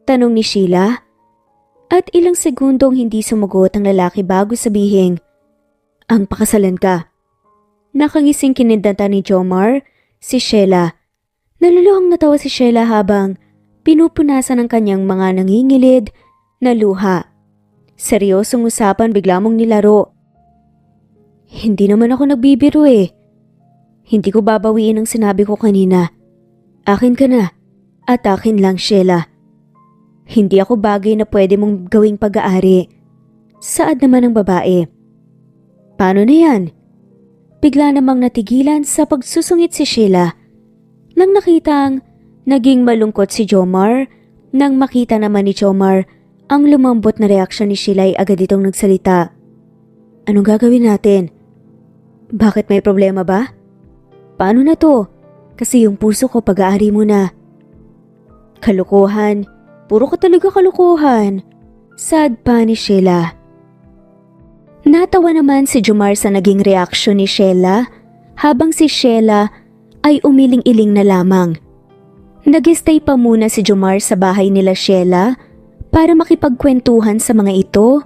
tanong ni Sheila. At ilang segundong hindi sumagot ang lalaki bago sabihin, "Ang pakasalan ka." Nakangising kinindata ni Jomar si Sheila. Naluluhang natawa si Sheila habang pinupunasan ang kanyang mga nangingilid na luha. Seryosong usapan bigla mong nilaro. "Hindi naman ako nagbibiro eh. Hindi ko babawiin ang sinabi ko kanina. Akin ka na at akin lang, Sheila. Hindi ako bagay na pwede mong gawing pag-aari." Saad naman ang babae. "Paano na yan?" Bigla namang natigilan sa pagsusungit si Sheila. Nang nakitang naging malungkot si Jomar, nang makita naman ni Jomar ang lumambot na reaksyon ni Sheila ay agad itong nagsalita. "Anong gagawin natin? Bakit, may problema ba? Paano na to? Kasi yung puso ko pag-aari mo na." "Kalokohan. Puro ka talaga kalokohan." Sad pa ni Sheila. Natawa naman si Jomar sa naging reaksyon ni Sheila habang si Sheila ay umiling-iling na lamang. Nag-stay pa muna si Jomar sa bahay nila Sheila para makipagkwentuhan sa mga ito.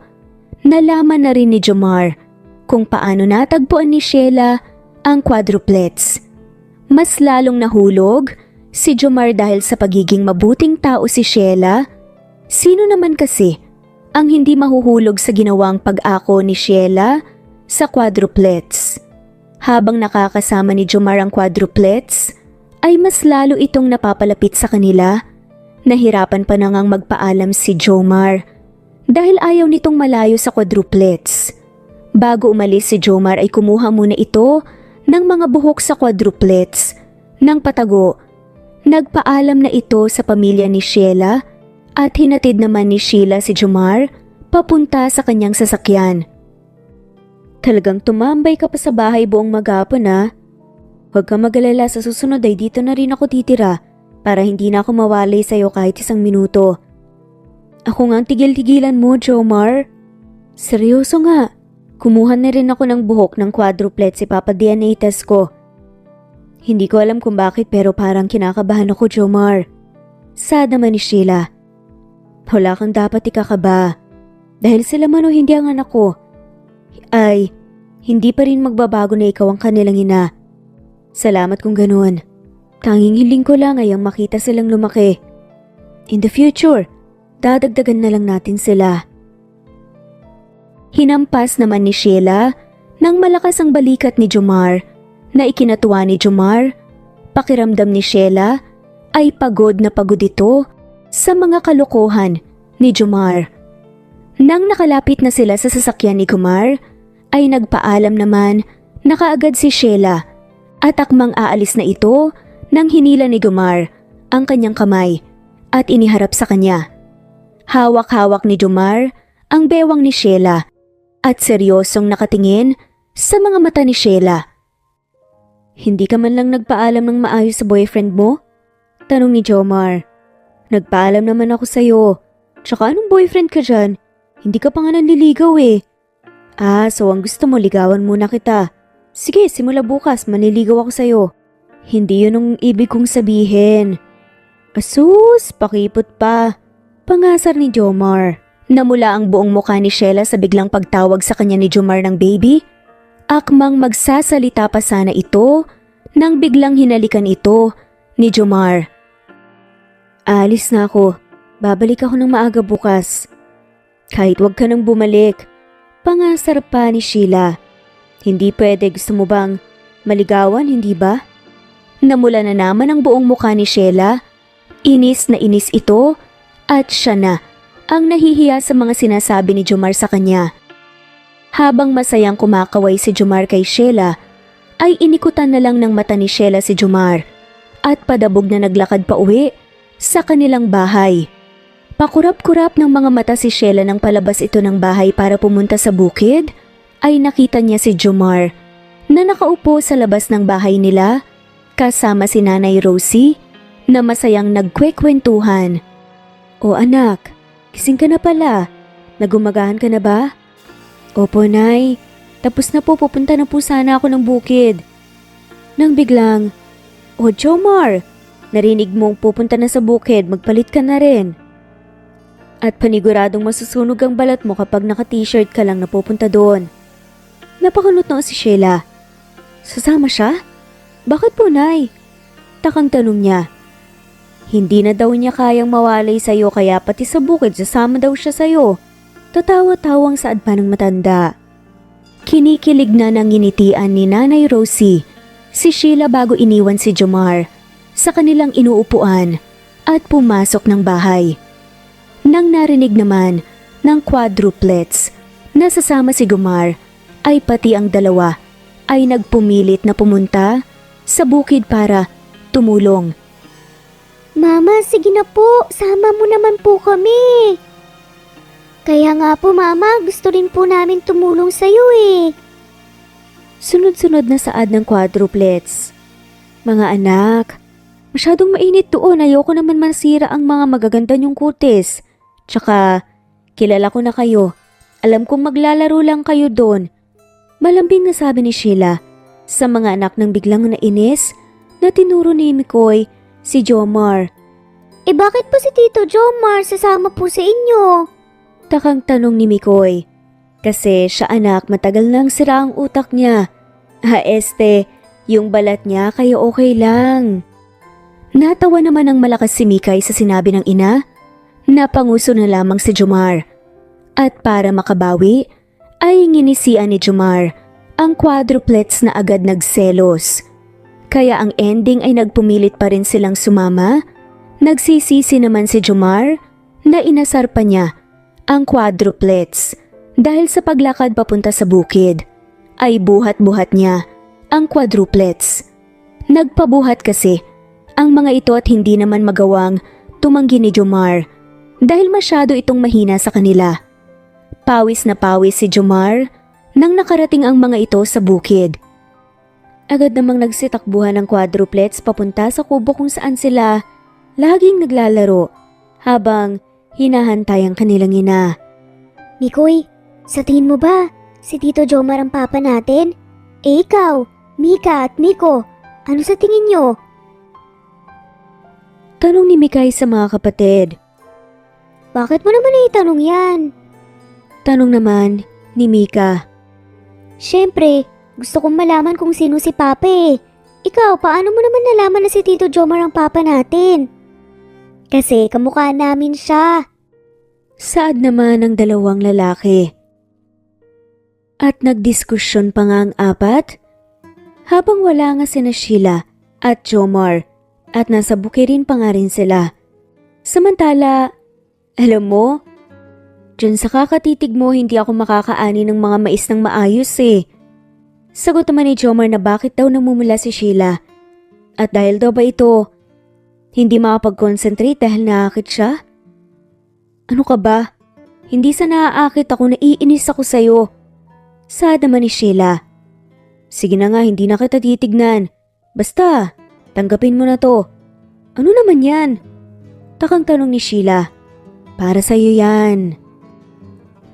Nalaman na rin ni Jomar kung paano natagpuan ni Sheila ang quadruplets. Mas lalong nahulog si Jomar dahil sa pagiging mabuting tao si Sheila. Sino naman kasi ang hindi mahuhulog sa ginawang pag-ako ni Sheila sa quadruplets? Habang nakakasama ni Jomar ang quadruplets, ay mas lalo itong napapalapit sa kanila. Nahirapan pa na ngang magpaalam si Jomar dahil ayaw nitong malayo sa quadruplets. Bago umalis si Jomar ay kumuha muna ito ng mga buhok sa quadruplets ng patago. Nagpaalam na ito sa pamilya ni Sheila at hinatid naman ni Sheila si Jomar papunta sa kanyang sasakyan. "Talagang tumambay ka pa sa bahay buong maghapon, ha? Huwag kang mag-alala, sa susunod ay dito na rin ako titira para hindi na ako mawalay sa'yo kahit 1 minuto. Ako nga ang tigil-tigilan mo, Jomar. Seryoso nga. Kumuha na rin ako ng buhok ng quadruplets, ipapa-DNA test ko. Hindi ko alam kung bakit pero parang kinakabahan ako, Jomar. Sad naman ni Sheila. Wala kang dapat ikakaba. Dahil sila man o hindi ang anak ko, ay hindi pa rin magbabago na ikaw ang kanilang ina. Salamat kung ganun. Tanging hiling ko lang ay ang makita silang lumaki. In the future, dadagdagan na lang natin sila. Hinampas naman ni Sheila nang malakas ang balikat ni Jomar na ikinatuwa ni Jomar. Pakiramdam ni Sheila ay pagod na pagod ito sa mga kalokohan ni Jomar. Nang nakalapit na sila sa sasakyan ni Jomar, ay nagpaalam naman na kaagad si Sheila at akmang aalis na ito nang hinila ni Jomar ang kanyang kamay at iniharap sa kanya. Hawak-hawak ni Jomar ang bewang ni Sheila at seryosong nakatingin sa mga mata ni Sheila. Hindi ka man lang nagpaalam ng maayos sa boyfriend mo? Tanong ni Jomar. Nagpaalam naman ako sa'yo. Tsaka anong boyfriend ka dyan? Hindi ka pa nga nanliligaw eh. So ang gusto mo ligawan muna kita. Sige, simula bukas manliligaw ako sa'yo. Hindi yun ang ibig kong sabihin. Asus, pakipot pa. Pangasar ni Jomar. Namula ang buong mukha ni Sheila sa biglang pagtawag sa kanya ni Jomar ng baby. Akmang magsasalita pa sana ito nang biglang hinalikan ito ni Jomar. Alis na ako. Babalik ako ng maaga bukas. Kahit wag ka nang bumalik. Pangasar pa ni Sheila. Hindi pwede, gusto mo bang maligawan, hindi ba? Namula na naman ang buong mukha ni Sheila. Inis na inis ito at siya na ang nahihiya sa mga sinasabi ni Jomar sa kanya. Habang masayang kumakaway si Jomar kay Sheila, ay inikutan na lang ng mata ni Sheila si Jomar at padabog na naglakad pa uwi sa kanilang bahay. Pakurap-kurap ng mga mata si Sheila nang palabas ito ng bahay para pumunta sa bukid, ay nakita niya si Jomar na nakaupo sa labas ng bahay nila kasama si Nanay Rosie na masayang nagkwekwentuhan. O anak, gising ka na pala. Nagumagahan ka na ba? Opo, Nay. Tapos na po, pupunta na po sana ako ng bukid. Nang biglang, O Jomar, narinig mong pupunta na sa bukid, magpalit ka na rin. At paniguradong masusunog ang balat mo kapag naka-t-shirt ka lang na pupunta doon. Napakunot na si Sheila. Sasama siya? Bakit po, Nay? Takang tanong niya. Hindi na daw niya kayang mawalay sa'yo kaya pati sa bukid sasama daw siya sa'yo. Tatawa-tawang saad pa ng matanda. Kinikilig na ng nginitian ni Nanay Rosie si Sheila bago iniwan si Jomar sa kanilang inuupuan at pumasok ng bahay. Nang narinig naman ng quadruplets na sasama si Jomar, ay pati ang dalawa ay nagpumilit na pumunta sa bukid para tumulong. Mama, sige na po. Sama mo naman po kami. Kaya nga po, Mama, gusto rin po namin tumulong sa'yo eh. Sunod-sunod na saad ng quadruplets. Mga anak, masyadong mainit doon. Ayoko naman masira ang mga magaganda niyong kutis. Tsaka, kilala ko na kayo. Alam kong maglalaro lang kayo doon. Malambing na sabi ni Sheila sa mga anak ng biglang nainis na tinuro ni Mikoy si Jomar. Bakit po si Tito Jomar sasama po sa inyo? Takang tanong ni Mikoy. Kasi siya anak, matagal nang sira ang utak niya. Yung balat niya kaya okay lang. Natawa naman ng malakas si Mikay sa sinabi ng ina. Napanguso na lamang si Jomar. At para makabawi, ay nginisian ni Jomar ang quadruplets na agad nagselos. Kaya ang ending ay nagpumilit pa rin silang sumama. Nagsisisi naman si Jomar na inasar pa niya ang quadruplets dahil sa paglakad papunta sa bukid ay buhat-buhat niya ang quadruplets. Nagpabuhat kasi ang mga ito at hindi naman magawang tumanggi ni Jomar dahil masyado itong mahina sa kanila. Pawis na pawis si Jomar nang nakarating ang mga ito sa bukid. Agad namang nagsitakbuhan ng quadruplets papunta sa kubo kung saan sila laging naglalaro habang hinahantay ang kanilang ina. Mikoy, sa tingin mo ba, si Tito Jomar ang papa natin? Eh ikaw, Mika at Miko, ano sa tingin nyo? Tanong ni Mikay sa mga kapatid. Bakit mo naman itanong yan? Tanong naman ni Mika. Siyempre, gusto kong malaman kung sino si Papa eh. Ikaw, paano mo naman nalaman na si Tito Jomar ang Papa natin? Kasi kamukha namin siya. Saad naman ng dalawang lalaki. At nagdiskusyon pa nga ang apat habang wala nga sina Sheila at Jomar at nasa bukirin pa nga rin sila. Samantala, alam mo, dyan sa kakatitig mo hindi ako makakaani ng mga mais ng maayos eh. Sagot naman ni Jomar na bakit daw namumula si Sheila. At dahil daw ba ito, hindi makapag-concentrate dahil naakit siya? Ano ka ba? Hindi sa naaakit ako, naiinis ako sa'yo. Saad naman ni Sheila. Sige na nga, hindi na kita titignan. Basta, tanggapin mo na to. Ano naman yan? Takang tanong ni Sheila. Para sa'yo yan.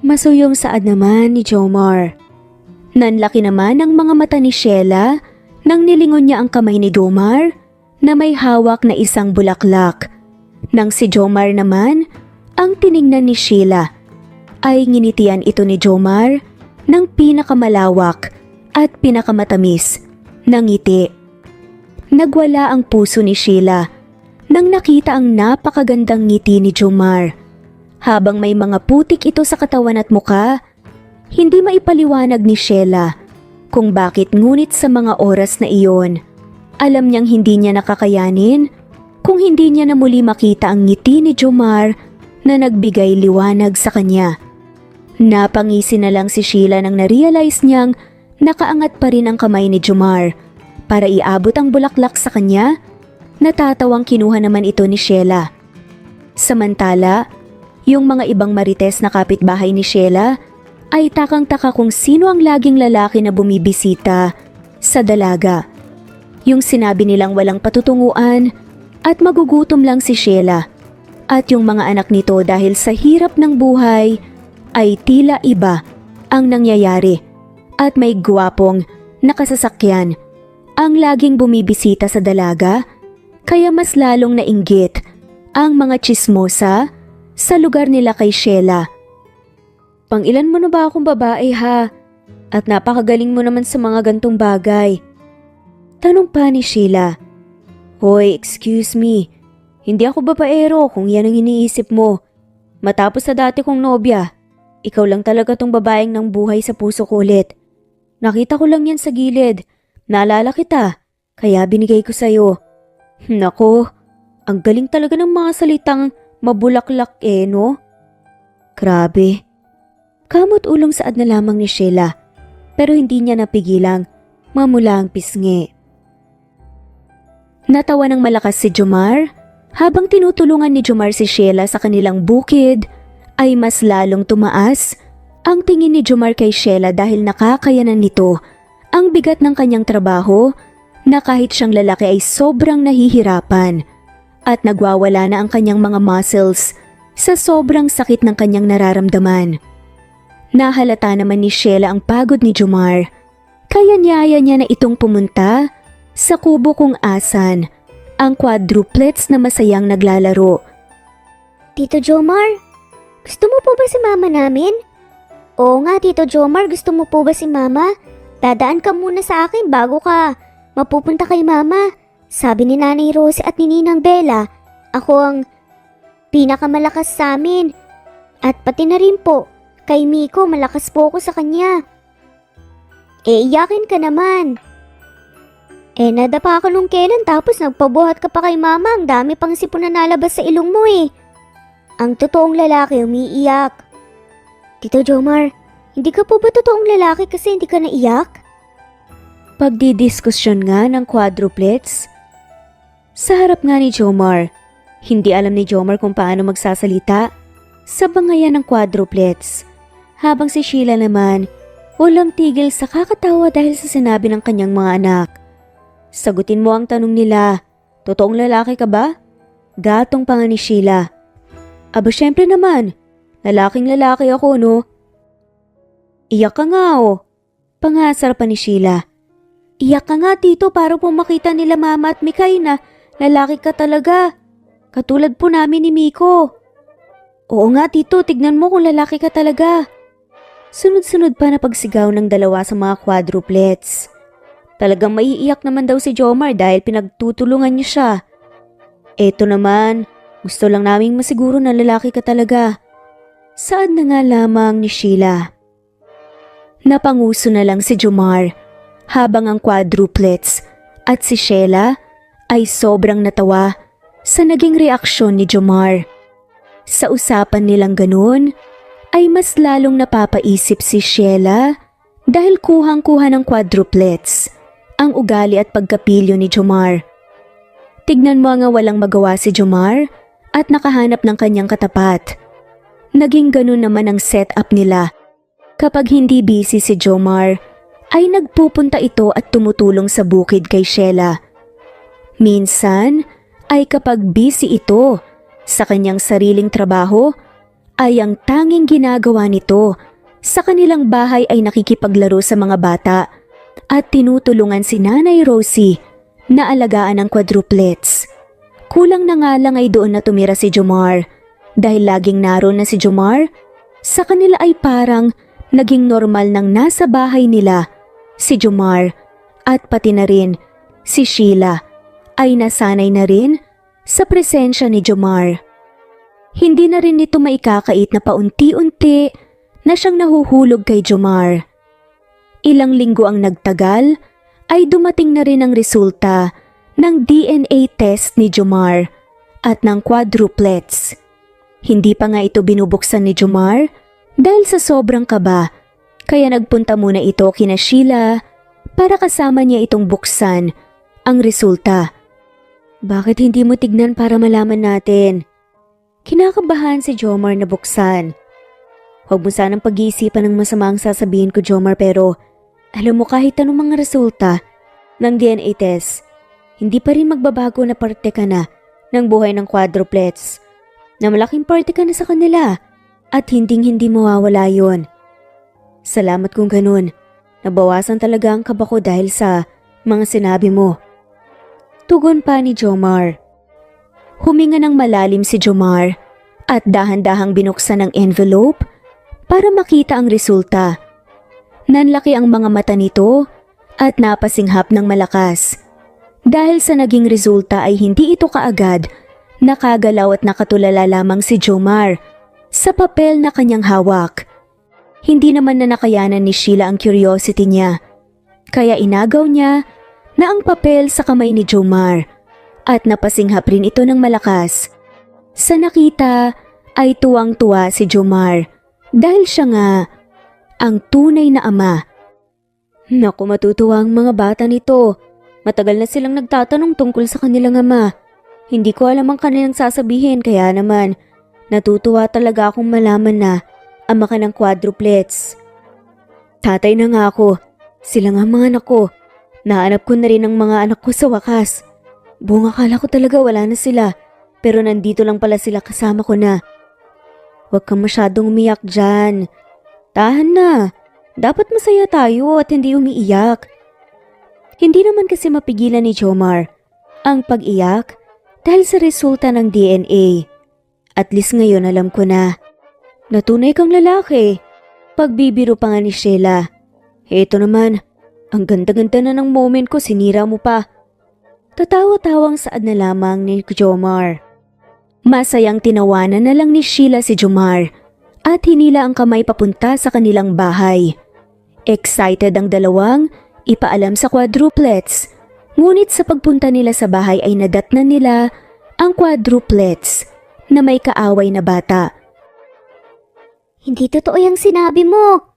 Masuyong saad naman ni Jomar. Nanlaki naman ang mga mata ni Sheila nang nilingon niya ang kamay ni Jomar na may hawak na isang bulaklak. Nang si Jomar naman ang tiningnan ni Sheila, ay nginitian ito ni Jomar ng pinakamalawak at pinakamatamis na ngiti. Nagwala ang puso ni Sheila nang nakita ang napakagandang ngiti ni Jomar. Habang may mga putik ito sa katawan at muka, hindi maipaliwanag ni Sheila kung bakit, ngunit sa mga oras na iyon, alam niyang hindi niya nakakayanin kung hindi niya na muli makita ang ngiti ni Jomar na nagbigay liwanag sa kanya. Napangisi na lang si Sheila nang na-realize niyang nakaangat pa rin ang kamay ni Jomar para iabot ang bulaklak sa kanya. Natatawang kinuha naman ito ni Sheila. Samantala, yung mga ibang marites na kapitbahay ni Sheila ay takang-taka kung sino ang laging lalaki na bumibisita sa dalaga. Yung sinabi nilang walang patutunguan at magugutom lang si Sheila. At yung mga anak nito dahil sa hirap ng buhay ay tila iba ang nangyayari at may gwapong nakasasakyan ang laging bumibisita sa dalaga, kaya mas lalong nainggit ang mga tsismosa sa lugar nila kay Sheila. Pang-ilan mo na ba akong babae ha? At napakagaling mo naman sa mga gantong bagay. Tanong pa ni Sheila. Hoy, excuse me. Hindi ako babaero kung yan ang iniisip mo. Matapos sa dati kong nobya, ikaw lang talaga tong babaeng ng buhay sa puso ko ulit. Nakita ko lang yan sa gilid. Naalala kita, kaya binigay ko sa'yo. Nako, ang galing talaga ng mga salitang mabulaklak no? Grabe. Kamot ulong saad na lamang ni Sheila, pero hindi niya napigilang mamula ang pisngi. Natawa ng malakas si Jomar. Habang tinutulungan ni Jomar si Sheila sa kanilang bukid, ay mas lalong tumaas ang tingin ni Jomar kay Sheila dahil nakakayanan nito ang bigat ng kanyang trabaho na kahit siyang lalaki ay sobrang nahihirapan at nagwawala na ang kanyang mga muscles sa sobrang sakit ng kanyang nararamdaman. Nahalata naman ni Sheila ang pagod ni Jomar, kaya niyaya niya na itong pumunta sa kubo kung asan ang quadruplets na masayang naglalaro. Tito Jomar, gusto mo po ba si mama namin? Oo nga, Tito Jomar, gusto mo po ba si mama? Dadaan ka muna sa akin bago ka mapupunta kay mama. Sabi ni Nanay Rosie at ni Ninang Bella, ako ang pinakamalakas sa amin. At pati na rin po, kay Miko, malakas po ako sa kanya. Iyakin ka naman. Nadapa ka nung kailan tapos nagpabuhat ka pa kay mama, ang dami pang sipon na nalabas sa ilong mo eh. Ang totoong lalaki umiiyak. Tito Jomar, hindi ka po ba totoong lalaki kasi hindi ka naiyak? Pagdidiskusyon nga ng quadruplets. Sa harap nga ni Jomar, hindi alam ni Jomar kung paano magsasalita sa bangayan ng quadruplets. Habang si Sheila naman, walang tigil sa kakatawa dahil sa sinabi ng kanyang mga anak. Sagutin mo ang tanong nila. Totoong lalaki ka ba? Gatong pa nga ni Sheila. Aba syempre naman. Lalaking lalaki ako, no? Iyak ka nga, oh. Pangasar pa ni Sheila. Iyak ka nga, tito, para po makita nila Mama at Mikay na lalaki ka talaga. Katulad po namin ni Miko. Oo nga, tito, tignan mo kung lalaki ka talaga. Sunod-sunod pa na pagsigaw ng dalawa sa mga quadruplets. Talagang maiiyak naman daw si Jomar dahil pinagtutulungan niya siya. Eto naman, gusto lang naming masiguro na lalaki ka talaga. Saan na nga lamang ni Sheila? Napanguso na lang si Jomar habang ang quadruplets at si Sheila ay sobrang natawa sa naging reaksyon ni Jomar. Sa usapan nilang ganun ay mas lalong napapaisip si Sheila dahil kuhang-kuha ng quadruplets ang ugali at pagkapilyo ni Jomar. Tignan mo nga walang magawa si Jomar at nakahanap ng kanyang katapat. Naging ganun naman ang setup nila. Kapag hindi busy si Jomar, ay nagpupunta ito at tumutulong sa bukid kay Sheila. Minsan ay kapag busy ito sa kanyang sariling trabaho, ay ang tanging ginagawa nito sa kanilang bahay ay nakikipaglaro sa mga bata at tinutulungan si Nanay Rosie na alagaan ang quadruplets. Kulang na nga lang ay doon na tumira si Jomar. Dahil laging naroon na si Jomar, sa kanila ay parang naging normal nang nasa bahay nila si Jomar at pati na rin si Sheila ay nasanay na rin sa presensya ni Jomar. Hindi na rin nito maikakait na paunti-unti na siyang nahuhulog kay Jomar. Ilang linggo ang nagtagal ay dumating na rin ang resulta ng DNA test ni Jomar at ng quadruplets. Hindi pa nga ito binubuksan ni Jomar dahil sa sobrang kaba, kaya nagpunta muna ito kina Sheila para kasama niya itong buksan ang resulta. Bakit hindi mo tignan para malaman natin? Kinakabahan si Jomar na buksan. Huwag mo sanang pag-iisipan ng masama ang sasabihin ko, Jomar, pero alam mo kahit anong mga resulta ng DNA test, hindi pa rin magbabago na parte ka na ng buhay ng quadruplets. Na malaking parte ka na sa kanila at hinding-hindi mawawala yon. Salamat kung ganun. Nabawasan talaga ang kaba ko dahil sa mga sinabi mo. Tugon pa ni Jomar. Huminga ng malalim si Jomar at dahan-dahang binuksan ang envelope para makita ang resulta. Nanlaki ang mga mata nito at napasinghap ng malakas. Dahil sa naging resulta ay hindi ito kaagad nakagalaw at nakatulala lamang si Jomar sa papel na kanyang hawak. Hindi naman na nakayanan ni Sheila ang curiosity niya, kaya inagaw niya na ang papel sa kamay ni Jomar at napasinghap rin ito ng malakas. Sa nakita ay tuwang-tuwa si Jomar dahil siya nga ang tunay na ama. Naku, matutuwa ang mga bata nito. Matagal na silang nagtatanong tungkol sa kanilang ama. Hindi ko alam ang kanilang sasabihin kaya naman natutuwa talaga akong malaman na ama ka ng quadruplets. Tatay na nga ako. Sila nga mga anak ko. Nahanap ko na rin ang mga anak ko sa wakas. Buong akala ko talaga wala na sila. Pero nandito lang pala sila kasama ko na. Huwag kang masyadong umiyak dyan. Tahan na. Dapat masaya tayo at hindi umiiyak. Hindi naman kasi mapigilan ni Jomar ang pag-iyak dahil sa resulta ng DNA. At least ngayon alam ko na. Natunay kang lalaki. Pagbibiro pa nga ni Sheila. Eto naman, ang ganda-ganda na ng moment ko, sinira mo pa. Tatawa-tawang saad na lamang ni Jomar. Masayang tinawanan na lang ni Sheila si Jomar at hinila ang kamay papunta sa kanilang bahay. Excited ang dalawang ipaalam sa quadruplets. Ngunit sa pagpunta nila sa bahay ay nadatnan nila ang quadruplets na may kaaway na bata. Hindi totoo yung sinabi mo.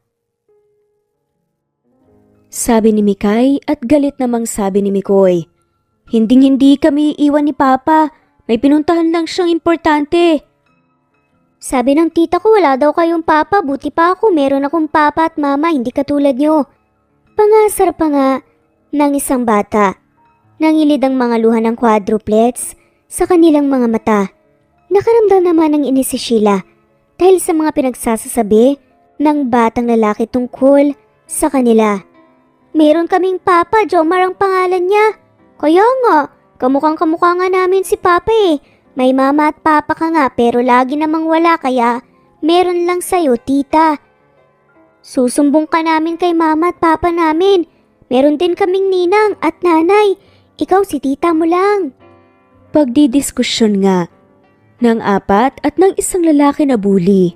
Sabi ni Mikay at galit namang sabi ni Mikoy. Hinding-hindi kami iiwan ni Papa. May pinuntahan lang siyang importante. Sabi ng tita ko wala daw kayong papa, buti pa ako meron akong papa at mama, hindi katulad nyo. Pangasar pa nga ng isang bata. Nangilid ang mga luha ng quadruplets sa kanilang mga mata. Nakaramdam naman ng inis si Sheila dahil sa mga pinagsasasabi ng batang lalaki tungkol sa kanila. Meron kaming papa, Jomar ang pangalan niya. Kaya nga, kamukhang kamukha nga namin si papa eh. May mama at papa ka nga pero lagi namang wala kaya meron lang sa'yo, tita. Susumbong ka namin kay mama at papa namin. Meron din kaming ninang at nanay. Ikaw si tita mo lang. Pagdidiskusyon nga ng apat at ng isang lalaki na bully.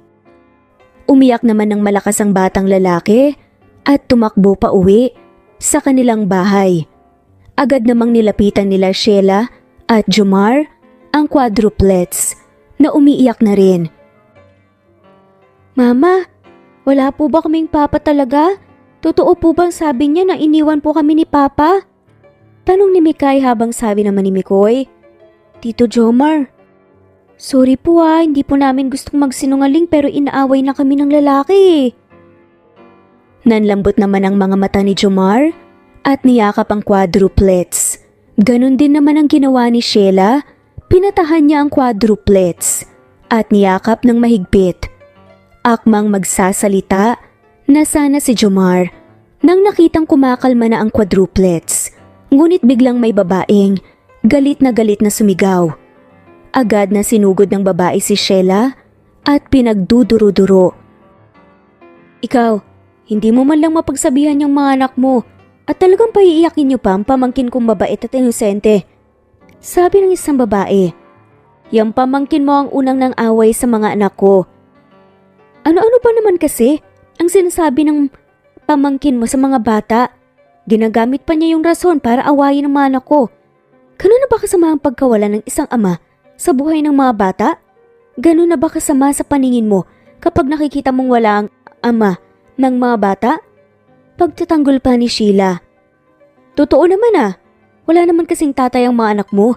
Umiyak naman ng malakas ang batang lalaki at tumakbo pa uwi sa kanilang bahay. Agad namang nilapitan nila Sheila at Jomar ang quadruplets na umiiyak na rin. Mama, wala po ba kaming papa talaga? Totoo po bang sabi niya na iniwan po kami ni papa? Tanong ni Mikay habang sabi naman ni Mikoy, Tito Jomar, sorry po hindi po namin gustong magsinungaling pero inaaway na kami ng lalaki. Nanlambot naman ang mga mata ni Jomar at niyakap ang quadruplets. Ganon din naman ang ginawa ni Sheila, pinatahan niya ang quadruplets at niyakap ng mahigpit. Akmang magsasalita na sana si Jomar nang nakitang kumakalma na ang quadruplets. Ngunit biglang may babaeng galit na sumigaw. Agad na sinugod ng babae si Sheila at pinagduduro-duro. Ikaw, hindi mo man lang mapagsabihan yung mga anak mo at talagang paiiyakin niyo pa ang pamangkin kong mabait at inosente. Sabi ng isang babae, yung pamangkin mo ang unang nang away sa mga anak ko. Ano-ano ba naman kasi ang sinasabi ng pamangkin mo sa mga bata? Ginagamit pa niya yung rason para awayin ng mga anak ko. Ganun na ba kasama ang pagkawala ng isang ama sa buhay ng mga bata? Ganun na ba kasama sa paningin mo kapag nakikita mong wala ang ama ng mga bata? Pagtatanggol pa ni Sheila. Totoo naman wala naman kasing tatay ang mga anak mo.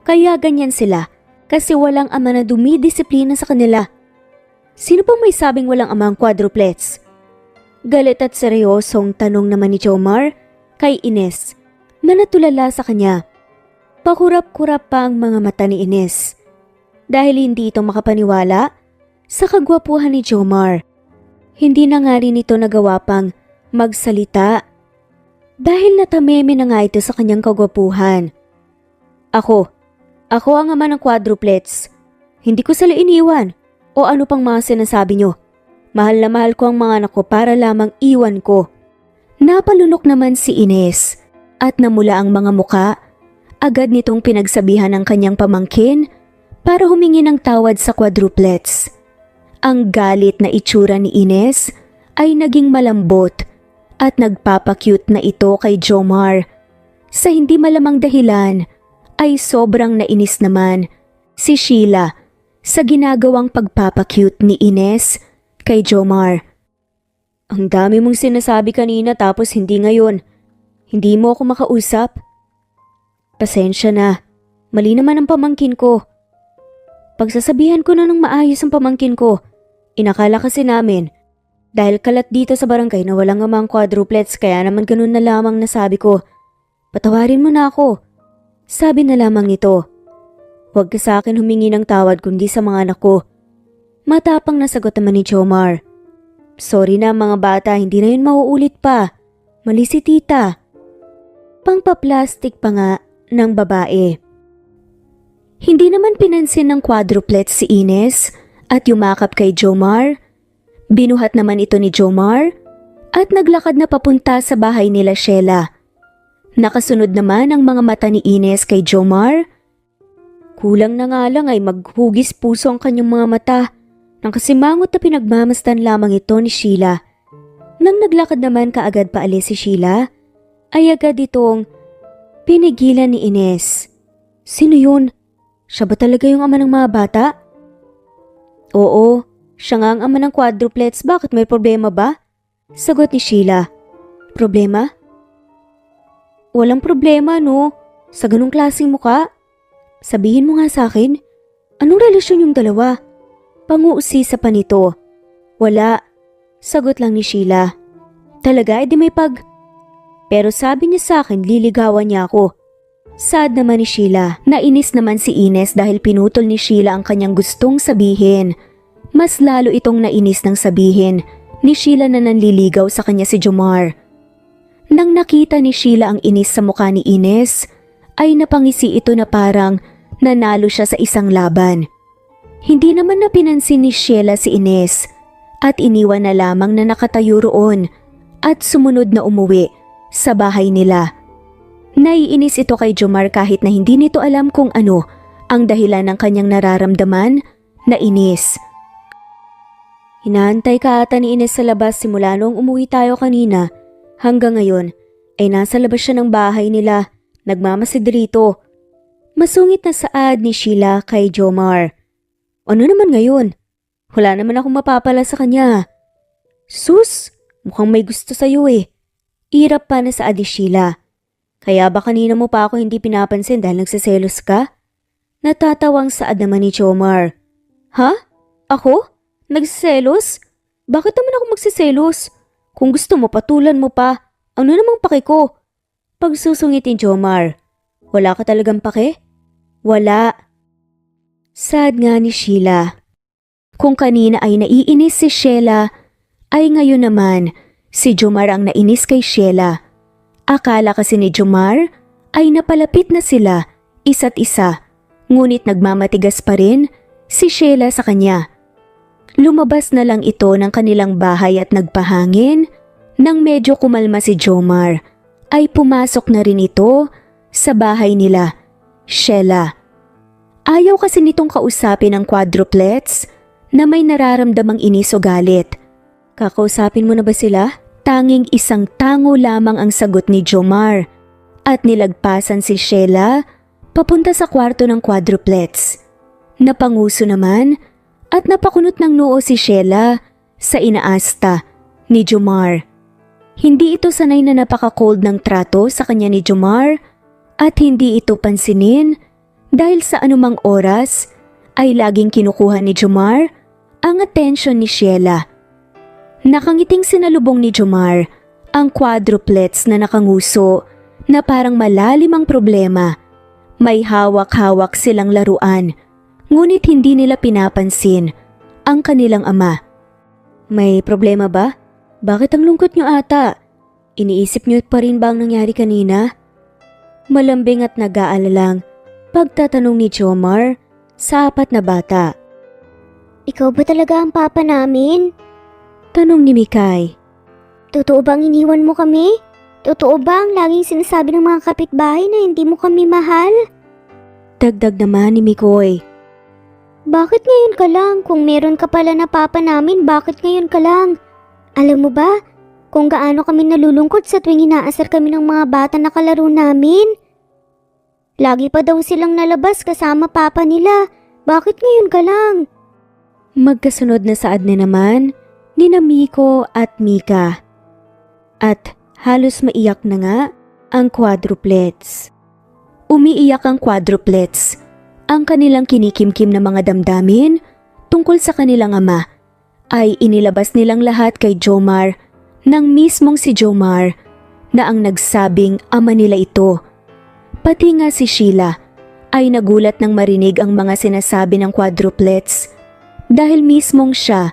Kaya ganyan sila kasi walang ama na dumidisiplina sa kanila. Sino bang may sabing walang ama ang quadruplets? Galit at seryosong tanong naman ni Jomar kay Ines na natulala sa kanya. Pakurap-kurap pa ang mga mata ni Ines dahil hindi ito makapaniwala sa kagwapuhan ni Jomar. Hindi na nga rin ito nagawa pang magsalita dahil natameme na nga ito sa kanyang kagwapuhan. Ako ang ama ng quadruplets. Hindi ko sila iniwan o ano pang mga sinasabi nyo. Mahal na mahal ko ang mga anak ko para lamang iwan ko. Napalunok naman si Ines at namula ang mga muka. Agad nitong pinagsabihan ng kanyang pamangkin para humingi ng tawad sa quadruplets. Ang galit na itsura ni Ines ay naging malambot at nagpapakyut na ito kay Jomar. Sa hindi malamang dahilan ay sobrang nainis naman si Sheila sa ginagawang pagpapakyut ni Ines kay Jomar. Ang dami mong sinasabi kanina tapos hindi ngayon. Hindi mo ako makausap. Pasensya na. Mali naman ang pamangkin ko. Pagsasabihan ko na ng maayos ang pamangkin ko. Inakala kasi namin. Dahil kalat dito sa barangay na walang amang quadruplets kaya naman ganun na lamang nasabi ko. Patawarin mo na ako. Sabi na lamang nito. Huwag ka sa akin humingi ng tawad kundi sa mga anak ko. Matapang na sagot naman ni Jomar. Sorry na mga bata, hindi na yun mauulit pa. Mali si tita. Pangpa-plastic pa nga ng babae. Hindi naman pinansin ng quadruplets si Ines at yumakap kay Jomar. Binuhat naman ito ni Jomar at naglakad na papunta sa bahay nila Sheila. Nakasunod naman ang mga mata ni Ines kay Jomar. Kulang na nga lang ay maghugis puso ang kanyang mga mata. Nang kasimangot na pinagmamasdan lamang ito ni Sheila. Nang naglakad naman kaagad paalis si Sheila, ay agad itong pinigilan ni Ines. Sino yun? Siya ba talaga yung ama ng mga bata? Oo, siya nga ang ama ng quadruplets. Bakit may problema ba? Sagot ni Sheila. Problema? Walang problema no. Sa ganung klaseng muka. Sabihin mo nga sa akin, anong relasyon yung dalawa? Panguusisa pa nito. Wala. Sagot lang ni Sheila. Talaga, edi may Pero sabi niya sa akin liligawan niya ako. Sad naman ni Sheila. Nainis naman si Ines dahil pinutol ni Sheila ang kanyang gustong sabihin. Mas lalo itong nainis nang sabihin ni Sheila na nanliligaw sa kanya si Jomar. Nang nakita ni Sheila ang inis sa mukha ni Ines, ay napangisi ito na parang nanalo siya sa isang laban. Hindi naman na pinansin ni Sheila si Ines at iniwan na lamang na nakatayo roon at sumunod na umuwi sa bahay nila. Naiinis ito kay Jomar kahit na hindi nito alam kung ano ang dahilan ng kanyang nararamdaman na inis. Hinahantay ka ata ni Ines sa labas simula noong umuwi tayo kanina. Hanggang ngayon ay nasa labas siya ng bahay nila, nagmamasid rito. Masungit na saad ni Sheila kay Jomar. Ano naman ngayon? Wala naman akong mapapala sa kanya. Sus, mukhang may gusto sa'yo eh. Irap pa na saad ni Sheila. Kaya ba kanina mo pa ako hindi pinapansin dahil nagsiselos ka? Natatawang saad naman ni Jomar. Ha? Ako? Nagsiselos? Bakit naman ako magsiselos? Kung gusto mo patulan mo pa, ano namang pake ko? Pagsusungit ni Jomar. Wala ka talagang pake? Wala. Sad nga ni Sheila. Kung kanina ay naiinis si Sheila, ay ngayon naman si Jomar ang nainis kay Sheila. Akala kasi ni Jomar ay napalapit na sila isa't isa, ngunit nagmamatigas pa rin si Sheila sa kanya. Lumabas na lang ito ng kanilang bahay at nagpahangin. Nang medyo kumalma si Jomar, ay pumasok na rin ito sa bahay nila, Sheila. Ayaw kasi nitong kausapin ang quadruplets na may nararamdamang inis o galit. Kakausapin mo na ba sila? Tanging isang tango lamang ang sagot ni Jomar at nilagpasan si Sheila papunta sa kwarto ng quadruplets. Napanguso naman at napakunot ng noo si Sheila sa inaasta ni Jomar. Hindi ito sanay na napaka-cold ng trato sa kanya ni Jomar at hindi ito pansinin dahil sa anumang oras ay laging kinukuha ni Jomar ang atensyon ni Sheila. Nakangiting sinalubong ni Jomar ang quadruplets na nakanguso na parang malalim ang problema. May hawak-hawak silang laruan, ngunit hindi nila pinapansin ang kanilang ama. May problema ba? Bakit ang lungkot niyo ata? Iniisip niyo pa rin ba ang nangyari kanina? Malambing at nag-aalalang pagtatanong ni Jomar sa apat na bata. Ikaw ba talaga ang papa namin? Tanong ni Mikay. Totoo bang iniwan mo kami? Totoo ba ang laging sinasabi ng mga kapitbahay na hindi mo kami mahal? Dagdag naman ni Mikoy. Bakit ngayon ka lang? Kung meron ka pala na papa namin, bakit ngayon ka lang? Alam mo ba kung gaano kami nalulungkot sa tuwing inaasar kami ng mga bata na kalaro namin? Lagi pa daw silang nalabas kasama papa nila. Bakit ngayon ka lang? Magkasunod na saad na naman ni Miko at Mika. At halos maiyak na nga ang quadruplets. Umiiyak ang quadruplets. Ang kanilang kinikimkim na mga damdamin tungkol sa kanilang ama ay inilabas nilang lahat kay Jomar nang mismong si Jomar na ang nagsabing ama nila ito. Pati nga si Sheila ay nagulat nang marinig ang mga sinasabi ng quadruplets dahil mismong siya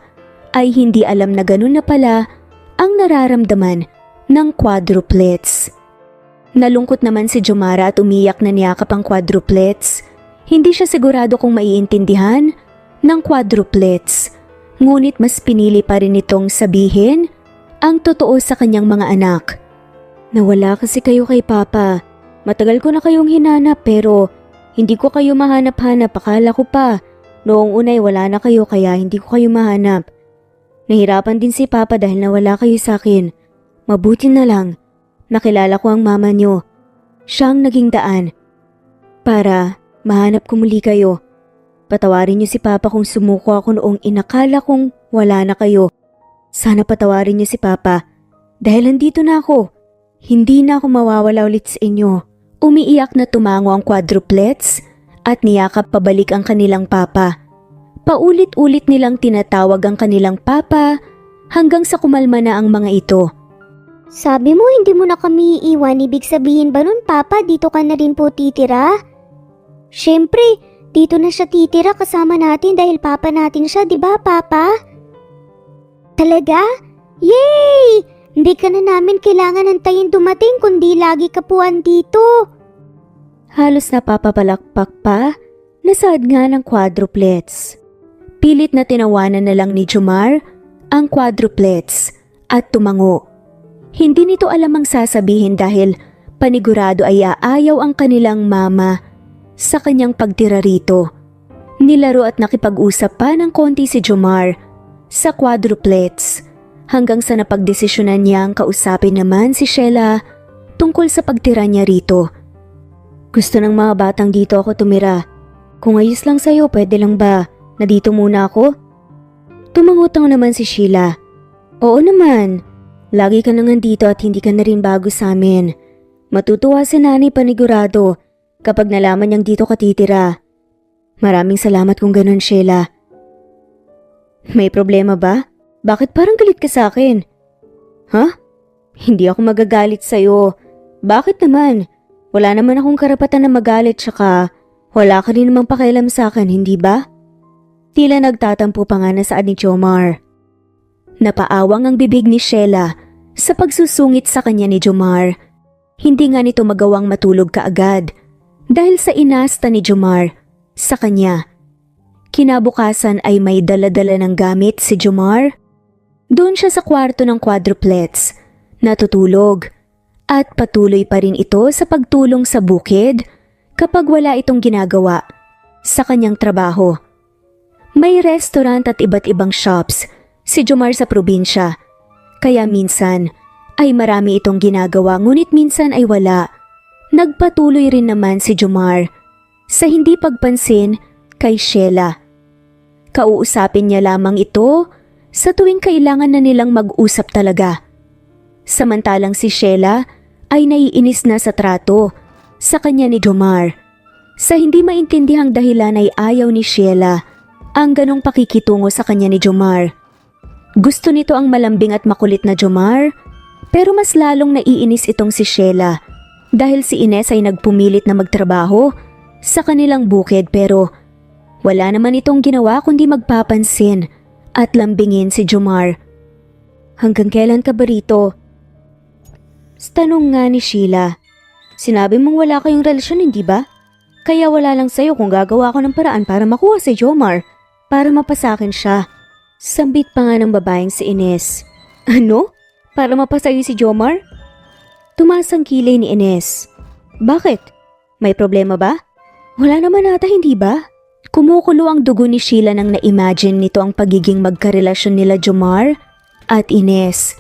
ay hindi alam na ganun na pala ang nararamdaman ng quadruplets. Nalungkot naman si Jomara at umiyak na niyakap ang quadruplets. Hindi siya sigurado kung maiintindihan ng quadruplets, ngunit mas pinili pa rin itong sabihin ang totoo sa kanyang mga anak. Nawala kasi kayo kay Papa. Matagal ko na kayong hinanap pero hindi ko kayo mahanap-hanap. Akala ko pa noong unay wala na kayo kaya hindi ko kayo mahanap. Nahirapan din si Papa dahil nawala kayo sa akin. Mabuti na lang nakilala ko ang mama niyo. Siya ang naging daan para mahanap ko muli kayo. Patawarin niyo si Papa kung sumuko ako noong inakala kong wala na kayo. Sana patawarin niyo si Papa dahil nandito na ako. Hindi na ako mawawala ulit sa inyo. Umiiyak na tumango ang quadruplets at niyakap pabalik ang kanilang papa. Paulit-ulit nilang tinatawag ang kanilang papa hanggang sa kumalma na ang mga ito. Sabi mo hindi mo na kami iiwan, ibig sabihin ba nun Papa dito ka na rin po titira? Siyempre, dito na siya titira kasama natin dahil Papa natin siya, di ba Papa? Talaga? Yay! Hindi ka na namin kailangan antayin dumating kundi lagi ka po andito. Halos napapapalakpak pa, nasaad nga ng quadruplets. Pilit na tinawanan na lang ni Jomar ang quadruplets at tumango. Hindi nito alam ang sasabihin dahil panigurado ay aayaw ang kanilang mama sa kanyang pagtira rito. Nilaro at nakipag-usap pa ng konti si Jomar sa quadruplets hanggang sa napagdesisyonan niyang kausapin naman si Sheila tungkol sa pagtira niya rito. Gusto ng mga batang dito ako tumira. Kung ayos lang sa'yo, pwede lang ba na dito muna ako? Tumangutang naman si Sheila. Oo naman. Lagi ka nang dito at hindi ka na rin bago sa amin. Matutuwa si Nani panigurado kapag nalaman niyang dito ka titira. Maraming salamat kung ganun, Sheila. May problema ba? Bakit parang galit ka sa akin? Ha? Hindi ako magagalit sa'yo. Bakit naman? Wala naman akong karapatan na magalit tsaka wala ka rin namang pakialam sa akin, hindi ba? Tila nagtatampo pa nga na saad ni Jomar. Napaawang ang bibig ni Sheila sa pagsusungit sa kanya ni Jomar. Hindi nga nito magawang matulog kaagad dahil sa inasta ni Jomar sa kanya. Kinabukasan ay may dala-dala ng gamit si Jomar. Doon siya sa kwarto ng quadruplets, natutulog. At patuloy pa rin ito sa pagtulong sa bukid kapag wala itong ginagawa sa kanyang trabaho. May restaurant at iba't ibang shops si Jomar sa probinsya, kaya minsan ay marami itong ginagawa ngunit minsan ay wala. Nagpatuloy rin naman si Jomar sa hindi pagpansin kay Sheila. Kauusapin niya lamang ito sa tuwing kailangan na nilang mag-usap talaga. Samantalang si Sheila ay naiinis na sa trato sa kanya ni Jomar. Sa hindi maintindihang dahilan ay ayaw ni Sheila ang ganong pakikitungo sa kanya ni Jomar. Gusto nito ang malambing at makulit na Jomar, pero mas lalong naiinis itong si Sheila dahil si Ines ay nagpumilit na magtrabaho sa kanilang bukid pero wala naman itong ginawa kundi magpapansin at lambingin si Jomar. Hanggang kailan ka ba rito? Tanong nga ni Sheila. Sinabi mong wala kayong relasyon, hindi ba? Kaya wala lang sa'yo kung gagawa ko ng paraan para makuha si Jomar, para mapasakin siya. Sambit pa nga ng babaeng si Ines. Ano? Para mapasayo si Jomar? Tumaas ang kilay ni Ines. Bakit? May problema ba? Wala naman ata, hindi ba? Kumukulo ang dugo ni Sheila nang na-imagine nito ang pagiging magkarelasyon nila Jomar at Ines.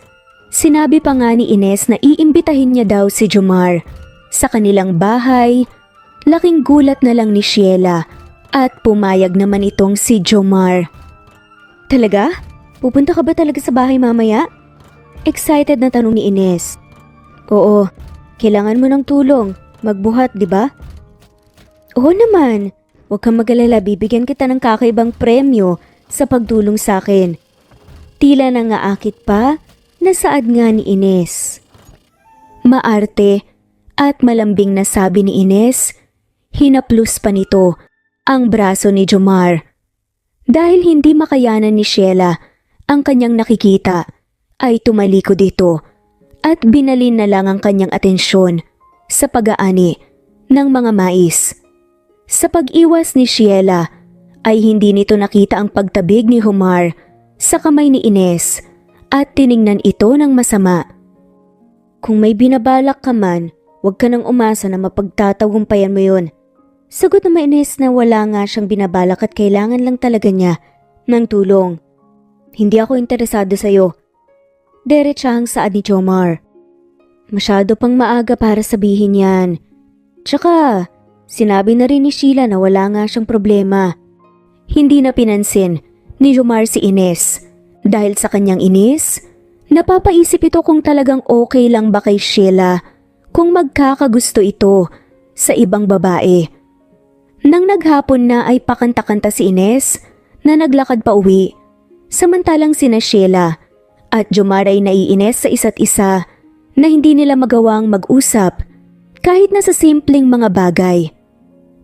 Sinabi pa nga ni Ines na iimbitahin niya daw si Jomar sa kanilang bahay. Laking gulat na lang ni Sheila at pumayag naman itong si Jomar. Talaga? Pupunta ka ba talaga sa bahay mamaya? Excited na tanong ni Ines. Oo, kailangan mo ng tulong. Magbuhat, di ba? Oo naman. Huwag kang mag-alala, bibigyan kita ng kakaibang premyo sa pagtulong sa akin. Tila nangaakit pa, nasaad nga ni Ines. Maarte at malambing na sabi ni Ines, hinaplos pa nito ang braso ni Jomar. Dahil hindi makayanan ni Sheila ang kanyang nakikita, ay tumalikod dito at binalin na lang ang kanyang atensyon sa pag-aani ng mga mais. Sa pag-iwas ni Sheila ay hindi nito nakita ang pagtabig ni Jomar sa kamay ni Ines at tiningnan ito ng masama. Kung may binabalak ka man, huwag ka nang umasa na mapagtatagumpayan mo yun. Sagot na Ines na wala nga siyang binabalak at kailangan lang talaga niya ng tulong. Hindi ako interesado sa'yo. Diretsahang saad ni Jomar. Masyado pang maaga para sabihin yan. Tsaka, sinabi na rin ni Sheila na wala nga siyang problema. Hindi na pinansin ni Jomar si Ines. Dahil sa kanyang inis, napapaisip ito kung talagang okay lang ba kay Sheila kung magkakagusto ito sa ibang babae. Nang naghapon na ay pakanta-kanta si Ines na naglakad pa uwi. Samantalang sina Sheila at Jomar ay naiinis sa isa't isa na hindi nila magawang mag-usap kahit na sa simpleng mga bagay.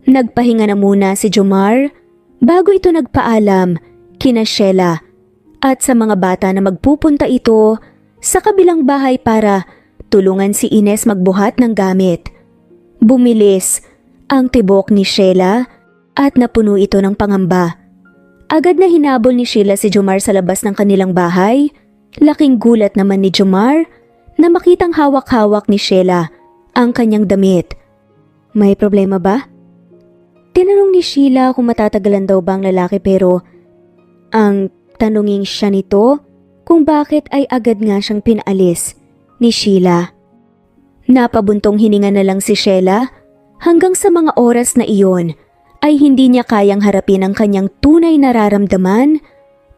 Nagpahinga na muna si Jomar bago ito nagpaalam kina Sheila at sa mga bata na magpupunta ito sa kabilang bahay para tulungan si Ines magbuhat ng gamit. Bumilis ang tibok ni Sheila at napuno ito ng pangamba. Agad na hinabol ni Sheila si Jomar sa labas ng kanilang bahay. Laking gulat naman ni Jomar na makitang hawak-hawak ni Sheila ang kanyang damit. May problema ba? Tinanong ni Sheila kung matatagalan daw ba ang lalaki pero ang tanungin siya nito kung bakit ay agad nga siyang pinaalis ni Sheila. Napabuntong hininga na lang si Sheila hanggang sa mga oras na iyon ay hindi niya kayang harapin ang kanyang tunay nararamdaman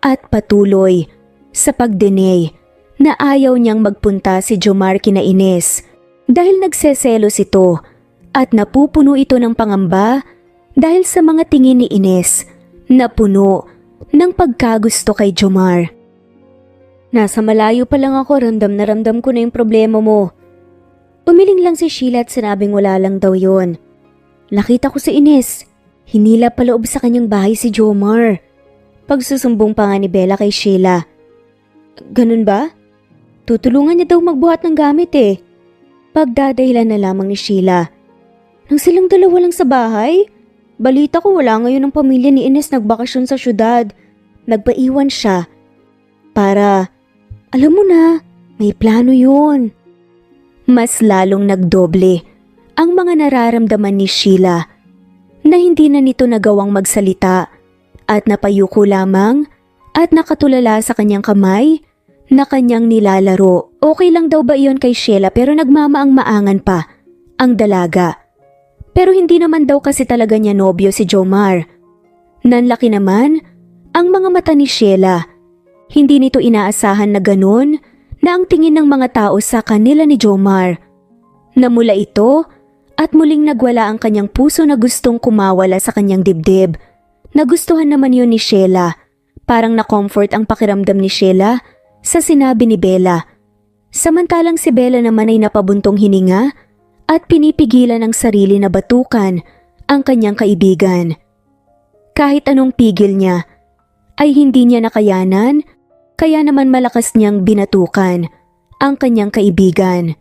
at patuloy sa pagdenay na ayaw niyang magpunta si Jomar kina Ines dahil nagseselos ito at napupuno ito ng pangamba dahil sa mga tingin ni Ines na puno ng pagkagusto kay Jomar. Nasa malayo pa lang ako, ramdam na ramdam ko na yung problema mo. Umiling lang si Sheila at sinabing wala lang daw yon. Nakita ko si Ines. Hinila paloob sa kanyang bahay si Jomar. Pagsusumbong pa nga ni Bella kay Sheila. Ganun ba? Tutulungan niya daw magbuhat ng gamit eh. Pagdadahilan na lamang ni Sheila. Nang silang dalawa lang sa bahay? Balita ko wala ngayon ang pamilya ni Ines nagbakasyon sa syudad. Nagpaiwan siya. Para, alam mo na, may plano yun. Mas lalong nagdoble ang mga nararamdaman ni Sheila na hindi na nito nagawang magsalita at napayuko lamang at nakatulala sa kanyang kamay na kanyang nilalaro. Okay lang daw ba iyon kay Sheila pero nagmamaang-maangan pa ang dalaga. Pero hindi naman daw kasi talaga niya nobyo si Jomar. Nanlaki naman ang mga mata ni Sheila. Hindi nito inaasahan na ganun na ang tingin ng mga tao sa kanila ni Jomar. Namula ito at muling nagwala ang kanyang puso na gustong kumawala sa kanyang dibdib. Nagustuhan naman yun ni Sheila. Parang na-comfort ang pakiramdam ni Sheila sa sinabi ni Bella. Samantalang si Bella naman ay napabuntong hininga at pinipigilan ang sarili na batukan ang kanyang kaibigan. Kahit anong pigil niya ay hindi niya nakayanan, kaya naman malakas niyang binatukan ang kanyang kaibigan.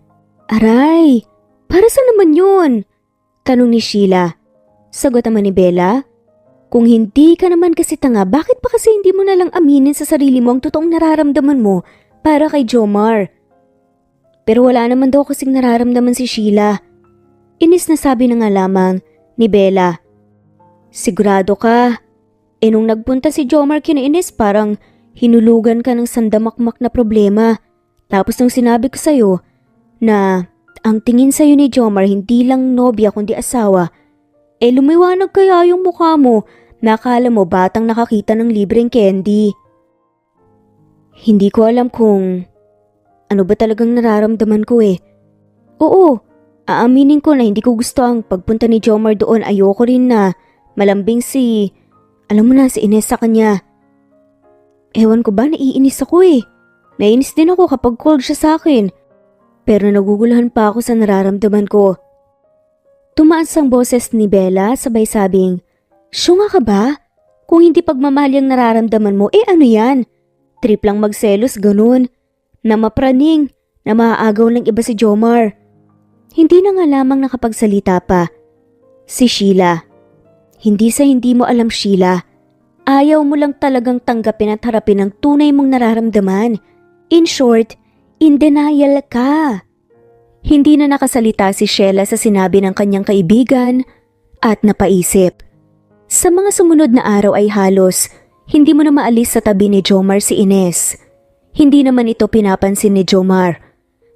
Aray! Para saan naman yun? Tanong ni Sheila. Sagot naman ni Bella. Kung hindi ka naman kasi tanga, bakit pa kasi hindi mo nalang aminin sa sarili mo ang totoong nararamdaman mo para kay Jomar? Pero wala naman daw kasing nararamdaman si Sheila. Inis na sabi na nga lamang ni Bella. Sigurado ka? Nung nagpunta si Jomar kina Ines parang hinulugan ka ng sandamakmak na problema. Tapos nung sinabi ko sa'yo na ang tingin sa'yo ni Jomar hindi lang nobya kundi asawa, lumiwanag kaya yung mukha mo na akala mo batang nakakita ng libreng candy. Hindi ko alam kung ano ba talagang nararamdaman ko eh. Oo, aaminin ko na hindi ko gusto ang pagpunta ni Jomar doon. Ayoko rin na malambing si Ines sa kanya. Ewan ko ba, naiinis ako eh. Naiinis din ako kapag cold siya sa akin. Pero naguguluhan pa ako sa nararamdaman ko. Tumaas ang boses ni Bella sabay sabing, "Syunga ka ba? Kung hindi pagmamahal yung nararamdaman mo, ano yan? Trip lang magselos, ganun. Na mapraning, na maaagaw ng iba si Jomar." Hindi na nga lamang nakapagsalita pa si Sheila. Hindi sa hindi mo alam, Sheila. Ayaw mo lang talagang tanggapin at harapin ang tunay mong nararamdaman. In short, in denial ka. Hindi na nakasalita si Sheila sa sinabi ng kanyang kaibigan at napaisip. Sa mga sumunod na araw ay halos hindi mo na maalis sa tabi ni Jomar si Ines. Hindi naman ito pinapansin ni Jomar.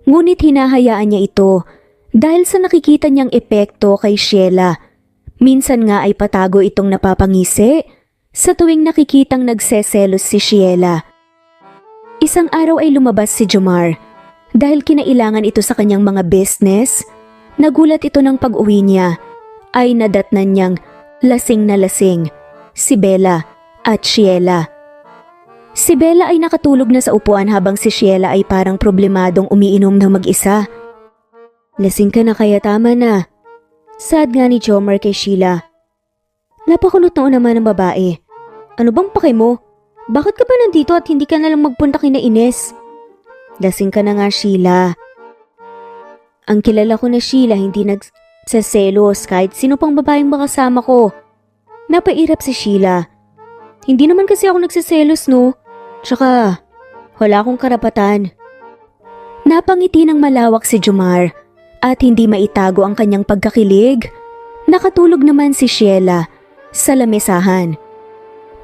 Ngunit hinahayaan niya ito dahil sa nakikita niyang epekto kay Sheila. Minsan nga ay patago itong napapangisi sa tuwing nakikitang nagseselos si Sheila. Isang araw ay lumabas si Jomar. Dahil kinailangan ito sa kanyang mga business, nagulat ito ng pag-uwi niya ay nadatnan niyang lasing na lasing si Bella at Sheila. Si Bella ay nakatulog na sa upuan habang si Sheila ay parang problemadong umiinom ng mag-isa. Lasing ka na kaya tama na. Sad nga ni Jomar kay Sheila. Napakunot noon naman ng babae. Ano bang pake mo? Bakit ka ba nandito at hindi ka nalang magpunta kina Ines? Lasing ka na nga Sheila. Ang kilala ko na Sheila hindi nagsaselos kahit sino pang babaeng makasama ko. Napairap si Sheila. Hindi naman kasi ako nagsaselos no. Tsaka wala akong karapatan. Napangiti ng malawak si Jomar at hindi maitago ang kanyang pagkakilig. Nakatulog naman si Sheila sa lamesahan.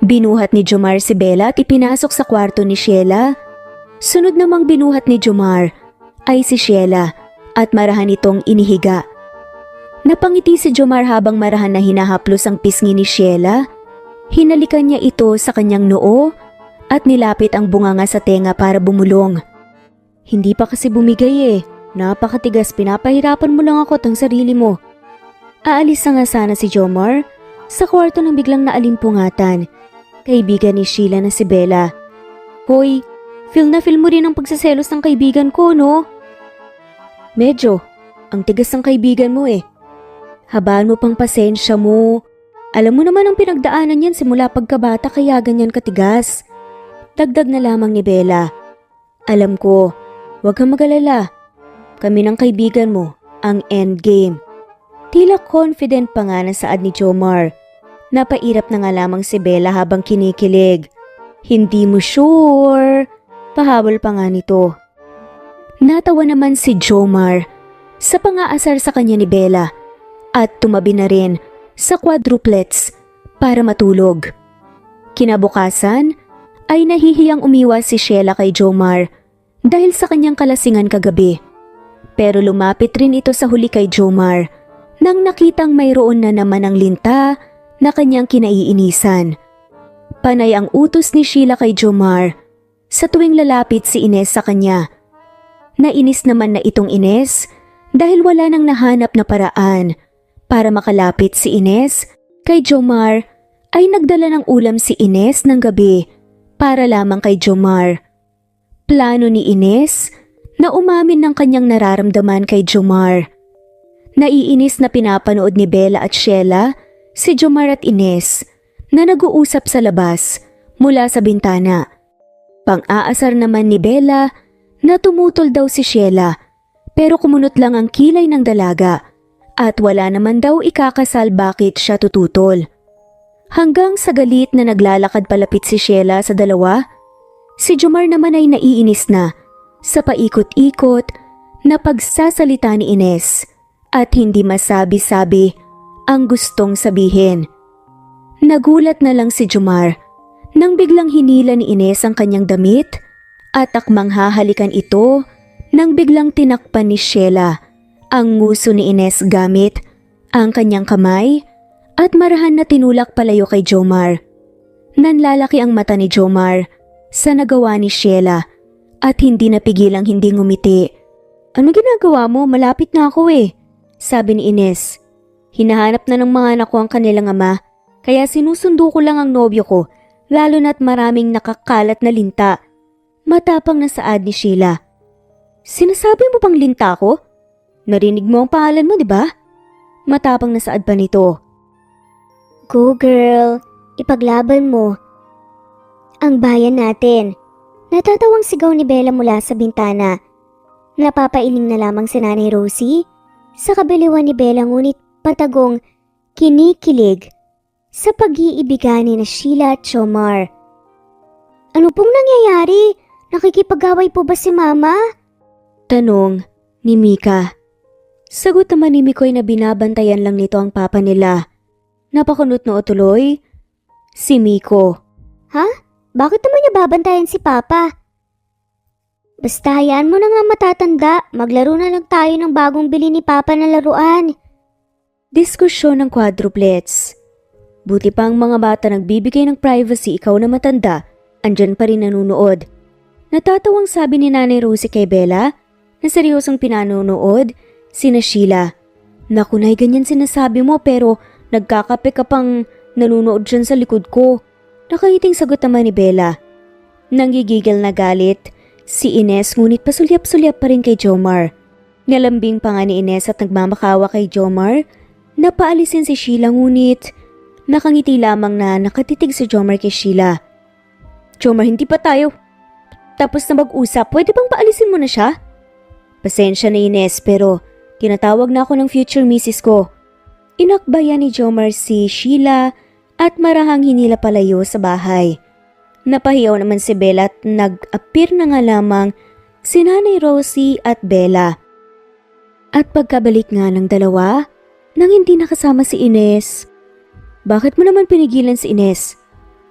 Binuhat ni Jomar si Bella at ipinasok sa kwarto ni Sheila. Sunod namang binuhat ni Jomar ay si Sheila at marahan itong inihiga. Napangiti si Jomar habang marahan na hinahaplos ang pisngi ni Sheila. Hinalikan niya ito sa kanyang noo at nilapit ang bunganga sa tenga para bumulong. Hindi pa kasi bumigay eh. Napakatigas, pinapahirapan mo lang ako at ang sarili mo. Aalis na nga sana si Jomar sa kwarto nang biglang naalimpungatan. Kaibigan ni Sheila na si Bella. Hoy, feel mo rin ang pagsaselos ng kaibigan ko, no? Medyo, ang tigas ng kaibigan mo eh. Habaan mo pang pasensya mo. Alam mo naman ang pinagdaanan yan simula pagkabata kaya ganyan katigas. Dagdag na lamang ni Bella. Alam ko, huwag kang mag-alala. Kami ng kaibigan mo, ang endgame. Tila confident pa nga na saad ni Jomar. Napairap na nga lamang si Bella habang kinikilig. Hindi mo sure. Pahabol pa nga nito. Natawa naman si Jomar sa pangaasar sa kanya ni Bella at tumabi na rin sa quadruplets para matulog. Kinabukasan ay nahihiyang umiwas si Sheila kay Jomar dahil sa kanyang kalasingan kagabi. Pero lumapit rin ito sa huli kay Jomar nang nakitang mayroon na naman ang linta na kanyang kinaiinisan. Panay ang utos ni Sheila kay Jomar sa tuwing lalapit si Ines sa kanya. Nainis naman na itong Ines dahil wala nang nahanap na paraan para makalapit si Ines kay Jomar ay nagdala ng ulam si Ines ng gabi para lamang kay Jomar. Plano ni Ines na umamin ng kanyang nararamdaman kay Jomar. Naiinis na pinapanood ni Bella at Sheila si Jomar at Ines na nag-uusap sa labas mula sa bintana. Pang-aasar naman ni Bella na tumutol daw si Sheila pero kumunot lang ang kilay ng dalaga at wala naman daw ikakasal bakit siya tututol. Hanggang sa galit na naglalakad palapit si Sheila sa dalawa, si Jomar naman ay naiinis na sa paikot-ikot na pagsasalita ni Ines at hindi masabi-sabi ang gustong sabihin. Nagulat na lang si Jomar nang biglang hinila ni Ines ang kanyang damit at akmang hahalikan ito nang biglang tinakpan ni Sheila ang nguso ni Ines gamit ang kanyang kamay at marahan na tinulak palayo kay Jomar. Nanlalaki ang mata ni Jomar sa nagawa ni Sheila at hindi napigilang hindi ngumiti. Ano ginagawa mo? Malapit na ako eh, sabi ni Ines. Hinahanap na ng mga anak ko ang kanilang ama kaya sinusundo ko lang ang nobyo ko lalo na't maraming nakakalat na linta. Matapang na saad ni Sheila. Sinasabi mo bang linta ko? Narinig mo ang pangalan mo, di ba? Matapang na saad pa nito. Go girl, ipaglaban mo. Ang bayan natin. Natatawang sigaw ni Bella mula sa bintana. Napapailing na lamang si Nanay Rosie sa kabiliwan ni Bella ngunit patagong kinikilig sa pag-iibigan ni Sheila at Jomar. Ano pong nangyayari? Nakikipag-away po ba si Mama? Tanong ni Mika. Sagot naman ni Mikoy na binabantayan lang nito ang papa nila. Napakunot na tuloy si Miko. Ha? Bakit naman niya babantayan si Papa? Basta hayaan mo na nga matatanda. Maglaro na lang tayo ng bagong bili ni Papa na laruan. Diskusyon ng quadruplets. Buti pa ang mga bata nagbibigay ng privacy, ikaw na matanda, andyan pa rin nanunood. Natatawang sabi ni Nanay Rosie kay Bella na seryosong pinanonood sina Sheila. Naku nay, ganyan sinasabi mo pero nagkakape ka pang nanunood dyan sa likod ko. Nakahiting sagot naman ni Bella. Nanggigigil na galit si Ines ngunit pasulyap-sulyap pa rin kay Jomar. Nalambing pa nga ni Ines at nagmamakawa kay Jomar na paalisin si Sheila ngunit nakangiti lamang na nakatitig si Jomar kay Sheila. Jomar, hindi pa tayo tapos na mag-usap, pwede bang paalisin mo na siya? Pasensya na Ines pero tinatawag na ako ng future misis ko. Inakbayan ni Jomar si Sheila at marahang hinila palayo sa bahay. Napahiyaw naman si Bella at nag-appear na nga lamang si Nanay Rosie at Bella. At pagkabalik nga ng dalawa, nang hindi nakasama si Ines. Bakit mo naman pinigilan si Ines?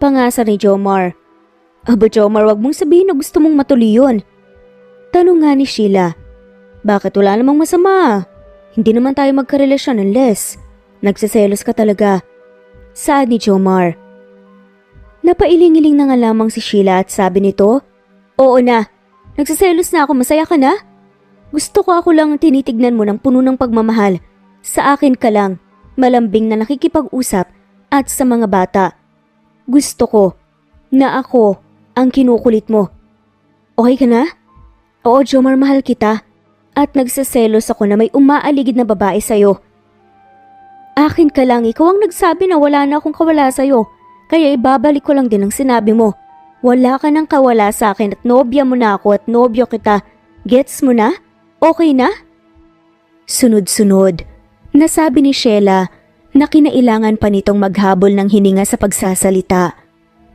Pangasa ni Jomar. Aba Jomar, wag mong sabihin na gusto mong matuloy yun. Tanong nga ni Sheila. Bakit wala namang masama? Hindi naman tayo magkarelasyon unless nagsiselos ka talaga. Saad ni Jomar. Napailing-iling na nga lamang si Sheila at sabi nito, Oo na, nagsiselos na ako, masaya ka na? Gusto ko ako lang tinitignan mo ng puno ng pagmamahal. Sa akin ka lang, malambing na nakikipag-usap at sa mga bata. Gusto ko na ako ang kinukulit mo. Okay ka na? Oo Jomar, mahal kita. At nagsiselos ako na may umaaligid na babae sa'yo. Akin ka lang, ikaw ang nagsabi na wala na akong kawala sa'yo. Kaya ibabalik ko lang din ang sinabi mo. Wala ka nang kawala sa akin at nobya mo na ako at nobyo kita. Gets mo na? Okay na? Sunod-sunod, nasabi ni Sheila na kinailangan pa nitong maghabol ng hininga sa pagsasalita.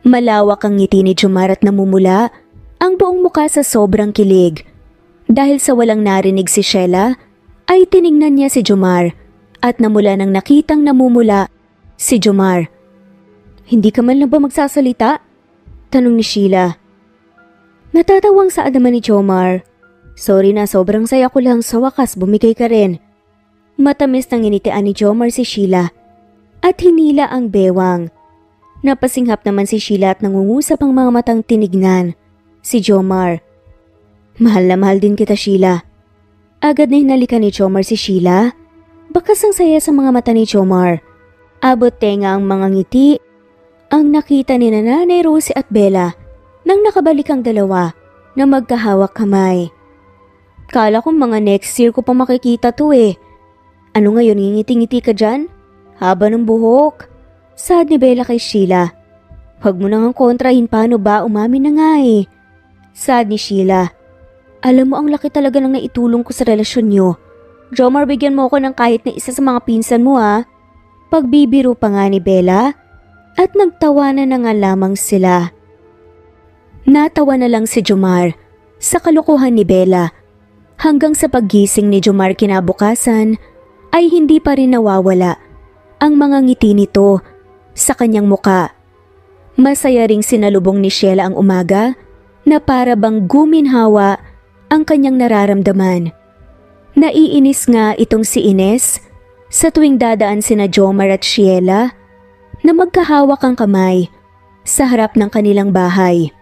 Malawak ang ngiti ni Jomar at namumula ang buong muka sa sobrang kilig. Dahil sa walang narinig si Sheila, ay tiningnan niya si Jomar at namula nang nakitang namumula si Jomar. Hindi ka man lang ba magsasalita? Tanong ni Sheila. Natatawang saad naman ni Jomar. Sorry na, sobrang saya ko lang, sa wakas bumigay ka rin. Matamis nang initian ni Jomar si Sheila at hinila ang bewang. Napasinghap naman si Sheila at nangungusap ang mga matang tinignan si Jomar. Mahal na mahal din kita Sheila. Agad na hinalikan ni Jomar si Sheila. Bakas ang saya sa mga mata ni Jomar. Abot tenga ang mga ngiti ang nakita ni Nanay Rosie at Bella nang nakabalik ang dalawa na magkahawak kamay. Kala ko mga next year ko pa makikita to eh. Ano ngayon, ngingiti-ngiti ka dyan? Haba ng buhok. Saad ni Bella kay Sheila. Huwag mo nang kontrahin, paano ba? Umamin na nga eh. Saad ni Sheila. Alam mo ang laki talaga ng naitulong ko sa relasyon nyo. Jomar, bigyan mo ako ng kahit na isa sa mga pinsan mo ha. Pagbibiro pa nga ni Bella at nagtawanan na nga lamang sila. Natawa na lang si Jomar sa kalokohan ni Bella. Hanggang sa paggising ni Jomar kinabukasan ay hindi pa rin nawawala ang mga ngiti nito sa kanyang muka. Masaya ring sinalubong ni Sheila ang umaga na para bang guminhawa ang kanyang nararamdaman. Naiinis nga itong si Ines sa tuwing dadaan sina Jomar at Sheila na magkahawak ang kamay sa harap ng kanilang bahay.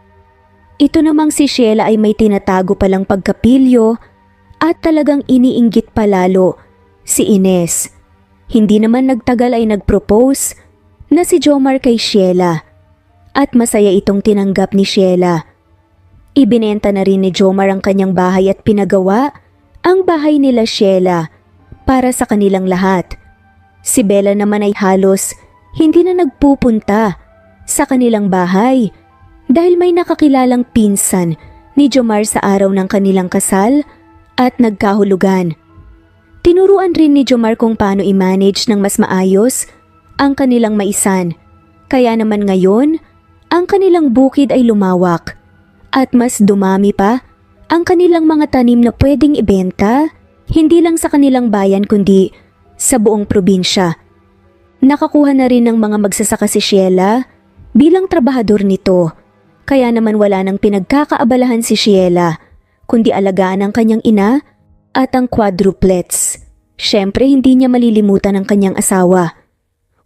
Ito namang si Sheila ay may tinatago palang pagkapilyo at talagang iniinggit palalo si Ines. Hindi naman nagtagal ay nagpropose na si Jomar kay Sheila at masaya itong tinanggap ni Sheila. Ibinenta na rin ni Jomar ang kanyang bahay at pinagawa ang bahay nila Sheila para sa kanilang lahat. Si Bella naman ay halos hindi na nagpupunta sa kanilang bahay dahil may nakakilalang pinsan ni Jomar sa araw ng kanilang kasal at nagkahulugan. Tinuruan rin ni Jomar kung paano i-manage ng mas maayos ang kanilang maisan. Kaya naman ngayon, ang kanilang bukid ay lumawak at mas dumami pa ang kanilang mga tanim na pwedeng ibenta, hindi lang sa kanilang bayan kundi sa buong probinsya. Nakakuha na rin ng mga magsasaka si Sheila bilang trabahador nito, kaya naman wala nang pinagkakaabalahan si Sheila, kundi alagaan ang kanyang ina at ang quadruplets. Siyempre hindi niya malilimutan ang kanyang asawa.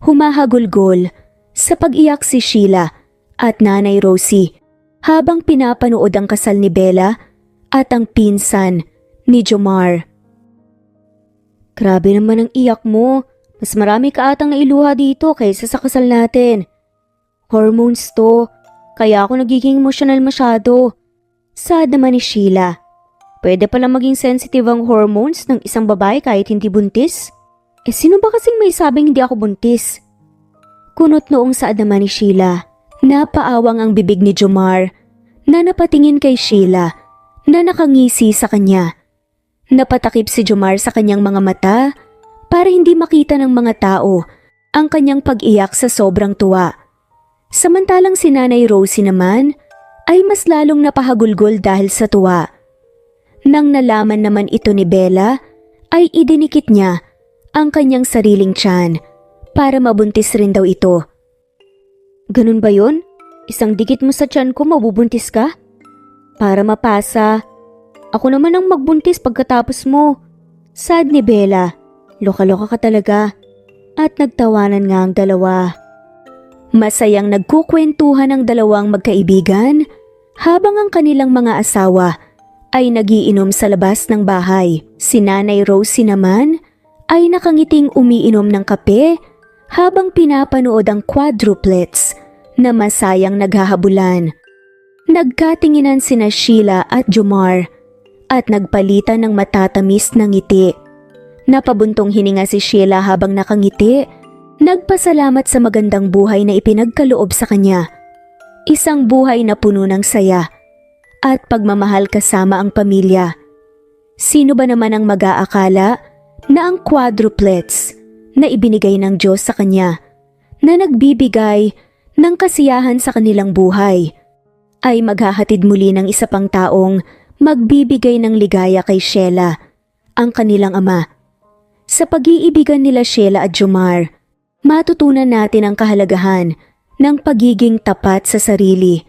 Humahagulgol sa pag-iyak si Sheila at Nanay Rosie habang pinapanood ang kasal ni Bella at ang pinsan ni Jomar. Grabe naman ang iyak mo. Mas marami ka atang nailuha dito kaysa sa kasal natin. Hormones to. Kaya ako nagiging emotional masyado. Sad naman ni Sheila. Pwede pala maging sensitive ang hormones ng isang babae kahit hindi buntis? Sino ba kasing may sabing hindi ako buntis? Kunot noong saad naman ni Sheila. Napaawang ang bibig ni Jomar na napatingin kay Sheila na nakangisi sa kanya. Napatakip si Jomar sa kanyang mga mata para hindi makita ng mga tao ang kanyang pag-iyak sa sobrang tuwa. Samantalang si Nanay Rosie naman ay mas lalong napahagulgol dahil sa tuwa. Nang nalaman naman ito ni Bella ay idinikit niya ang kanyang sariling tiyan para mabuntis rin daw ito. Ganun ba yun? Isang dikit mo sa tiyan ko mabubuntis ka? Para mapasa. Ako naman ang magbuntis pagkatapos mo. Sad ni Bella. Loka-loka ka talaga. At nagtawanan nga ang dalawa. Masayang nagkukwentuhan ang dalawang magkaibigan habang ang kanilang mga asawa ay nagiinom sa labas ng bahay. Si Nanay Rosie naman ay nakangiting umiinom ng kape habang pinapanood ang quadruplets na masayang naghahabulan. Nagkatinginan sina Sheila at Jomar at nagpalitan ng matatamis na ngiti. Napabuntong hininga si Sheila habang nakangiti, nagpasalamat sa magandang buhay na ipinagkaloob sa kanya. Isang buhay na puno ng saya at pagmamahal kasama ang pamilya. Sino ba naman ang mag-aakala na ang quadruplets na ibinigay ng Diyos sa kanya na nagbibigay ng kasiyahan sa kanilang buhay ay maghahatid muli ng isa pang taong magbibigay ng ligaya kay Sheila, ang kanilang ama. Sa pag-iibigan nila Sheila at Jomar, matutunan natin ang kahalagahan ng pagiging tapat sa sarili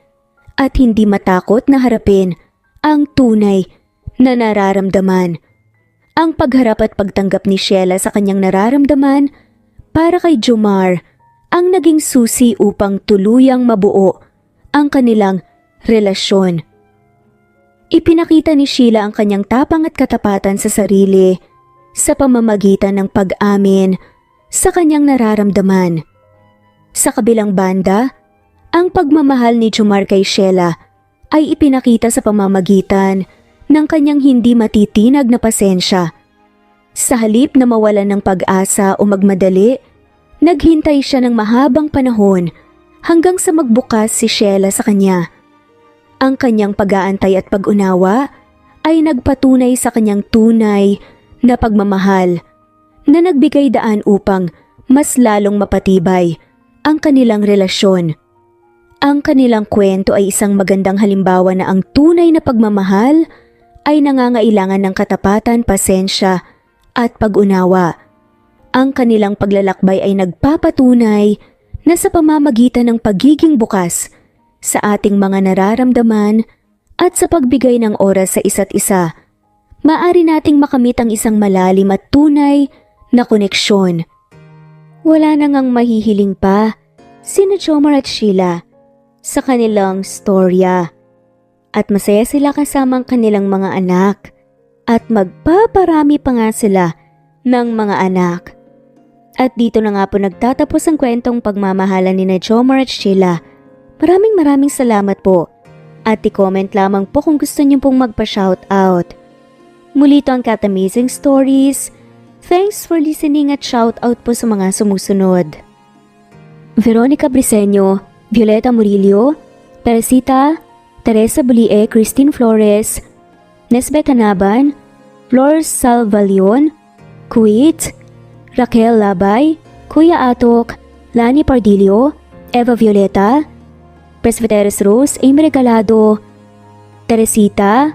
at hindi matakot na harapin ang tunay na nararamdaman. Ang pagharap at pagtanggap ni Sheila sa kanyang nararamdaman para kay Jomar ang naging susi upang tuluyang mabuo ang kanilang relasyon. Ipinakita ni Sheila ang kanyang tapang at katapatan sa sarili sa pamamagitan ng pag-amin sa kanyang nararamdaman. Sa kabilang banda, ang pagmamahal ni Jomar kay Sheila ay ipinakita sa pamamagitan ng kanyang hindi matitinag na pasensya. Sa halip na mawalan ng pag-asa o magmadali, naghintay siya ng mahabang panahon hanggang sa magbukas si Sheila sa kanya. Ang kanyang pag-aantay at pag-unawa ay nagpatunay sa kanyang tunay na pagmamahal na nagbigay daan upang mas lalong mapatibay ang kanilang relasyon. Ang kanilang kwento ay isang magandang halimbawa na ang tunay na pagmamahal ay nangangailangan ng katapatan, pasensya at pag-unawa. Ang kanilang paglalakbay ay nagpapatunay na sa pamamagitan ng pagiging bukas sa ating mga nararamdaman at sa pagbigay ng oras sa isa't isa, maaari nating makamit ang isang malalim at tunay na koneksyon. Wala na ngang mahihiling pa sina Jomar at Sheila sa kanilang storya at masaya sila kasama ang kanilang mga anak at magpaparami pa nga sila ng mga anak. At dito na nga po nagtatapos ang kwentong pagmamahalan ni Jomar at Sheila. Maraming salamat po at i-comment lamang po kung gusto niyo pong magpa-shoutout. Muli ito ang Cat Amazing Stories. Thanks for listening at shoutout po sa mga sumusunod. Veronica Briseño, Violeta Murillo, Teresita, Teresa Bulie, Christine Flores, Nesbeth Hanaban, Flor Salvalion, Kuwait, Raquel Labay, Kuya Atok, Lani Pardillo, Eva Violeta, Presbyteros Rose, Amy Regalado, Teresita,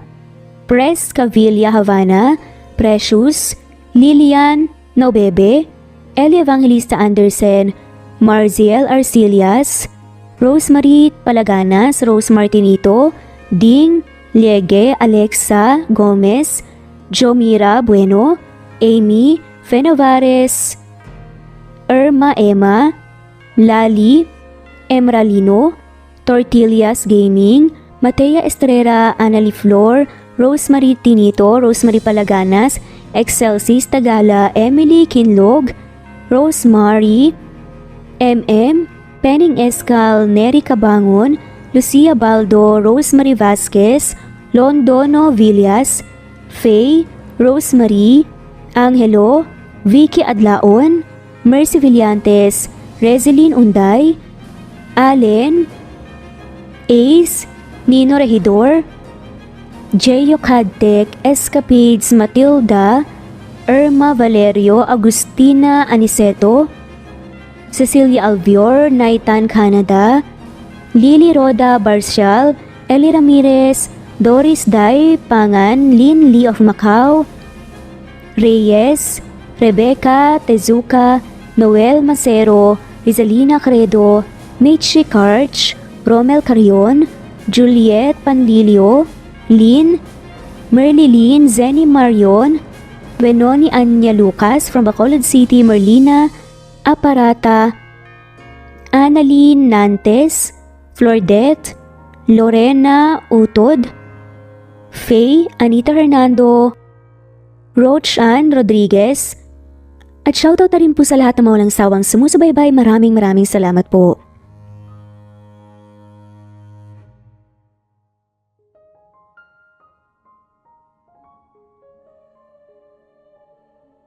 Pres Cavilla Havana, Precious, Lilian Naubebe, Eli Evangelista Anderson, Marziel Arcilias, Rosemary Palaganas, Rose Martinito, Ding Liege, Alexa Gomez, Jomira Bueno, Amy Fenovares, Irma Emma, Lali Emralino, Tortillas Gaming, Matea Estrera, Annalie Flor, Rosemary Tinito, Rosemary Palaganas, Excelsis Tagala, Emily Kinlog, Rosemary, MM, Penning Escal, Neri Cabangon, Lucia Baldo, Rosemary Vasquez, Londono Villas, Faye, Rosemary, Angelo, Vicky Adlaon, Mercy Villantes, Rezeline Unday, Allen, Ace, Nino Regidor, Jeyo Cadtec, Escapades Matilda, Irma Valerio, Agustina Aniceto, Cecilia Alvior, Naitan Canada, Lily Roda Barcial, Eli Ramirez, Doris Day Pangan, Lynn Lee of Macau, Reyes, Rebecca Tezuka, Noel Macero, Rizalina Credo, Mitchie Karch, Romel Carion, Juliet Panlilio, Lynn, Merlilyn Zenny Marion, Benoni Anya Lucas from Bacolod City, Merlina Aparata, Annalyn Nantes, Flordette, Lorena Utod, Faye, Anita Hernando, Rochan Rodriguez, at shoutout na rin po sa lahat ng mga walang sawang sumusubaybay. Maraming salamat po.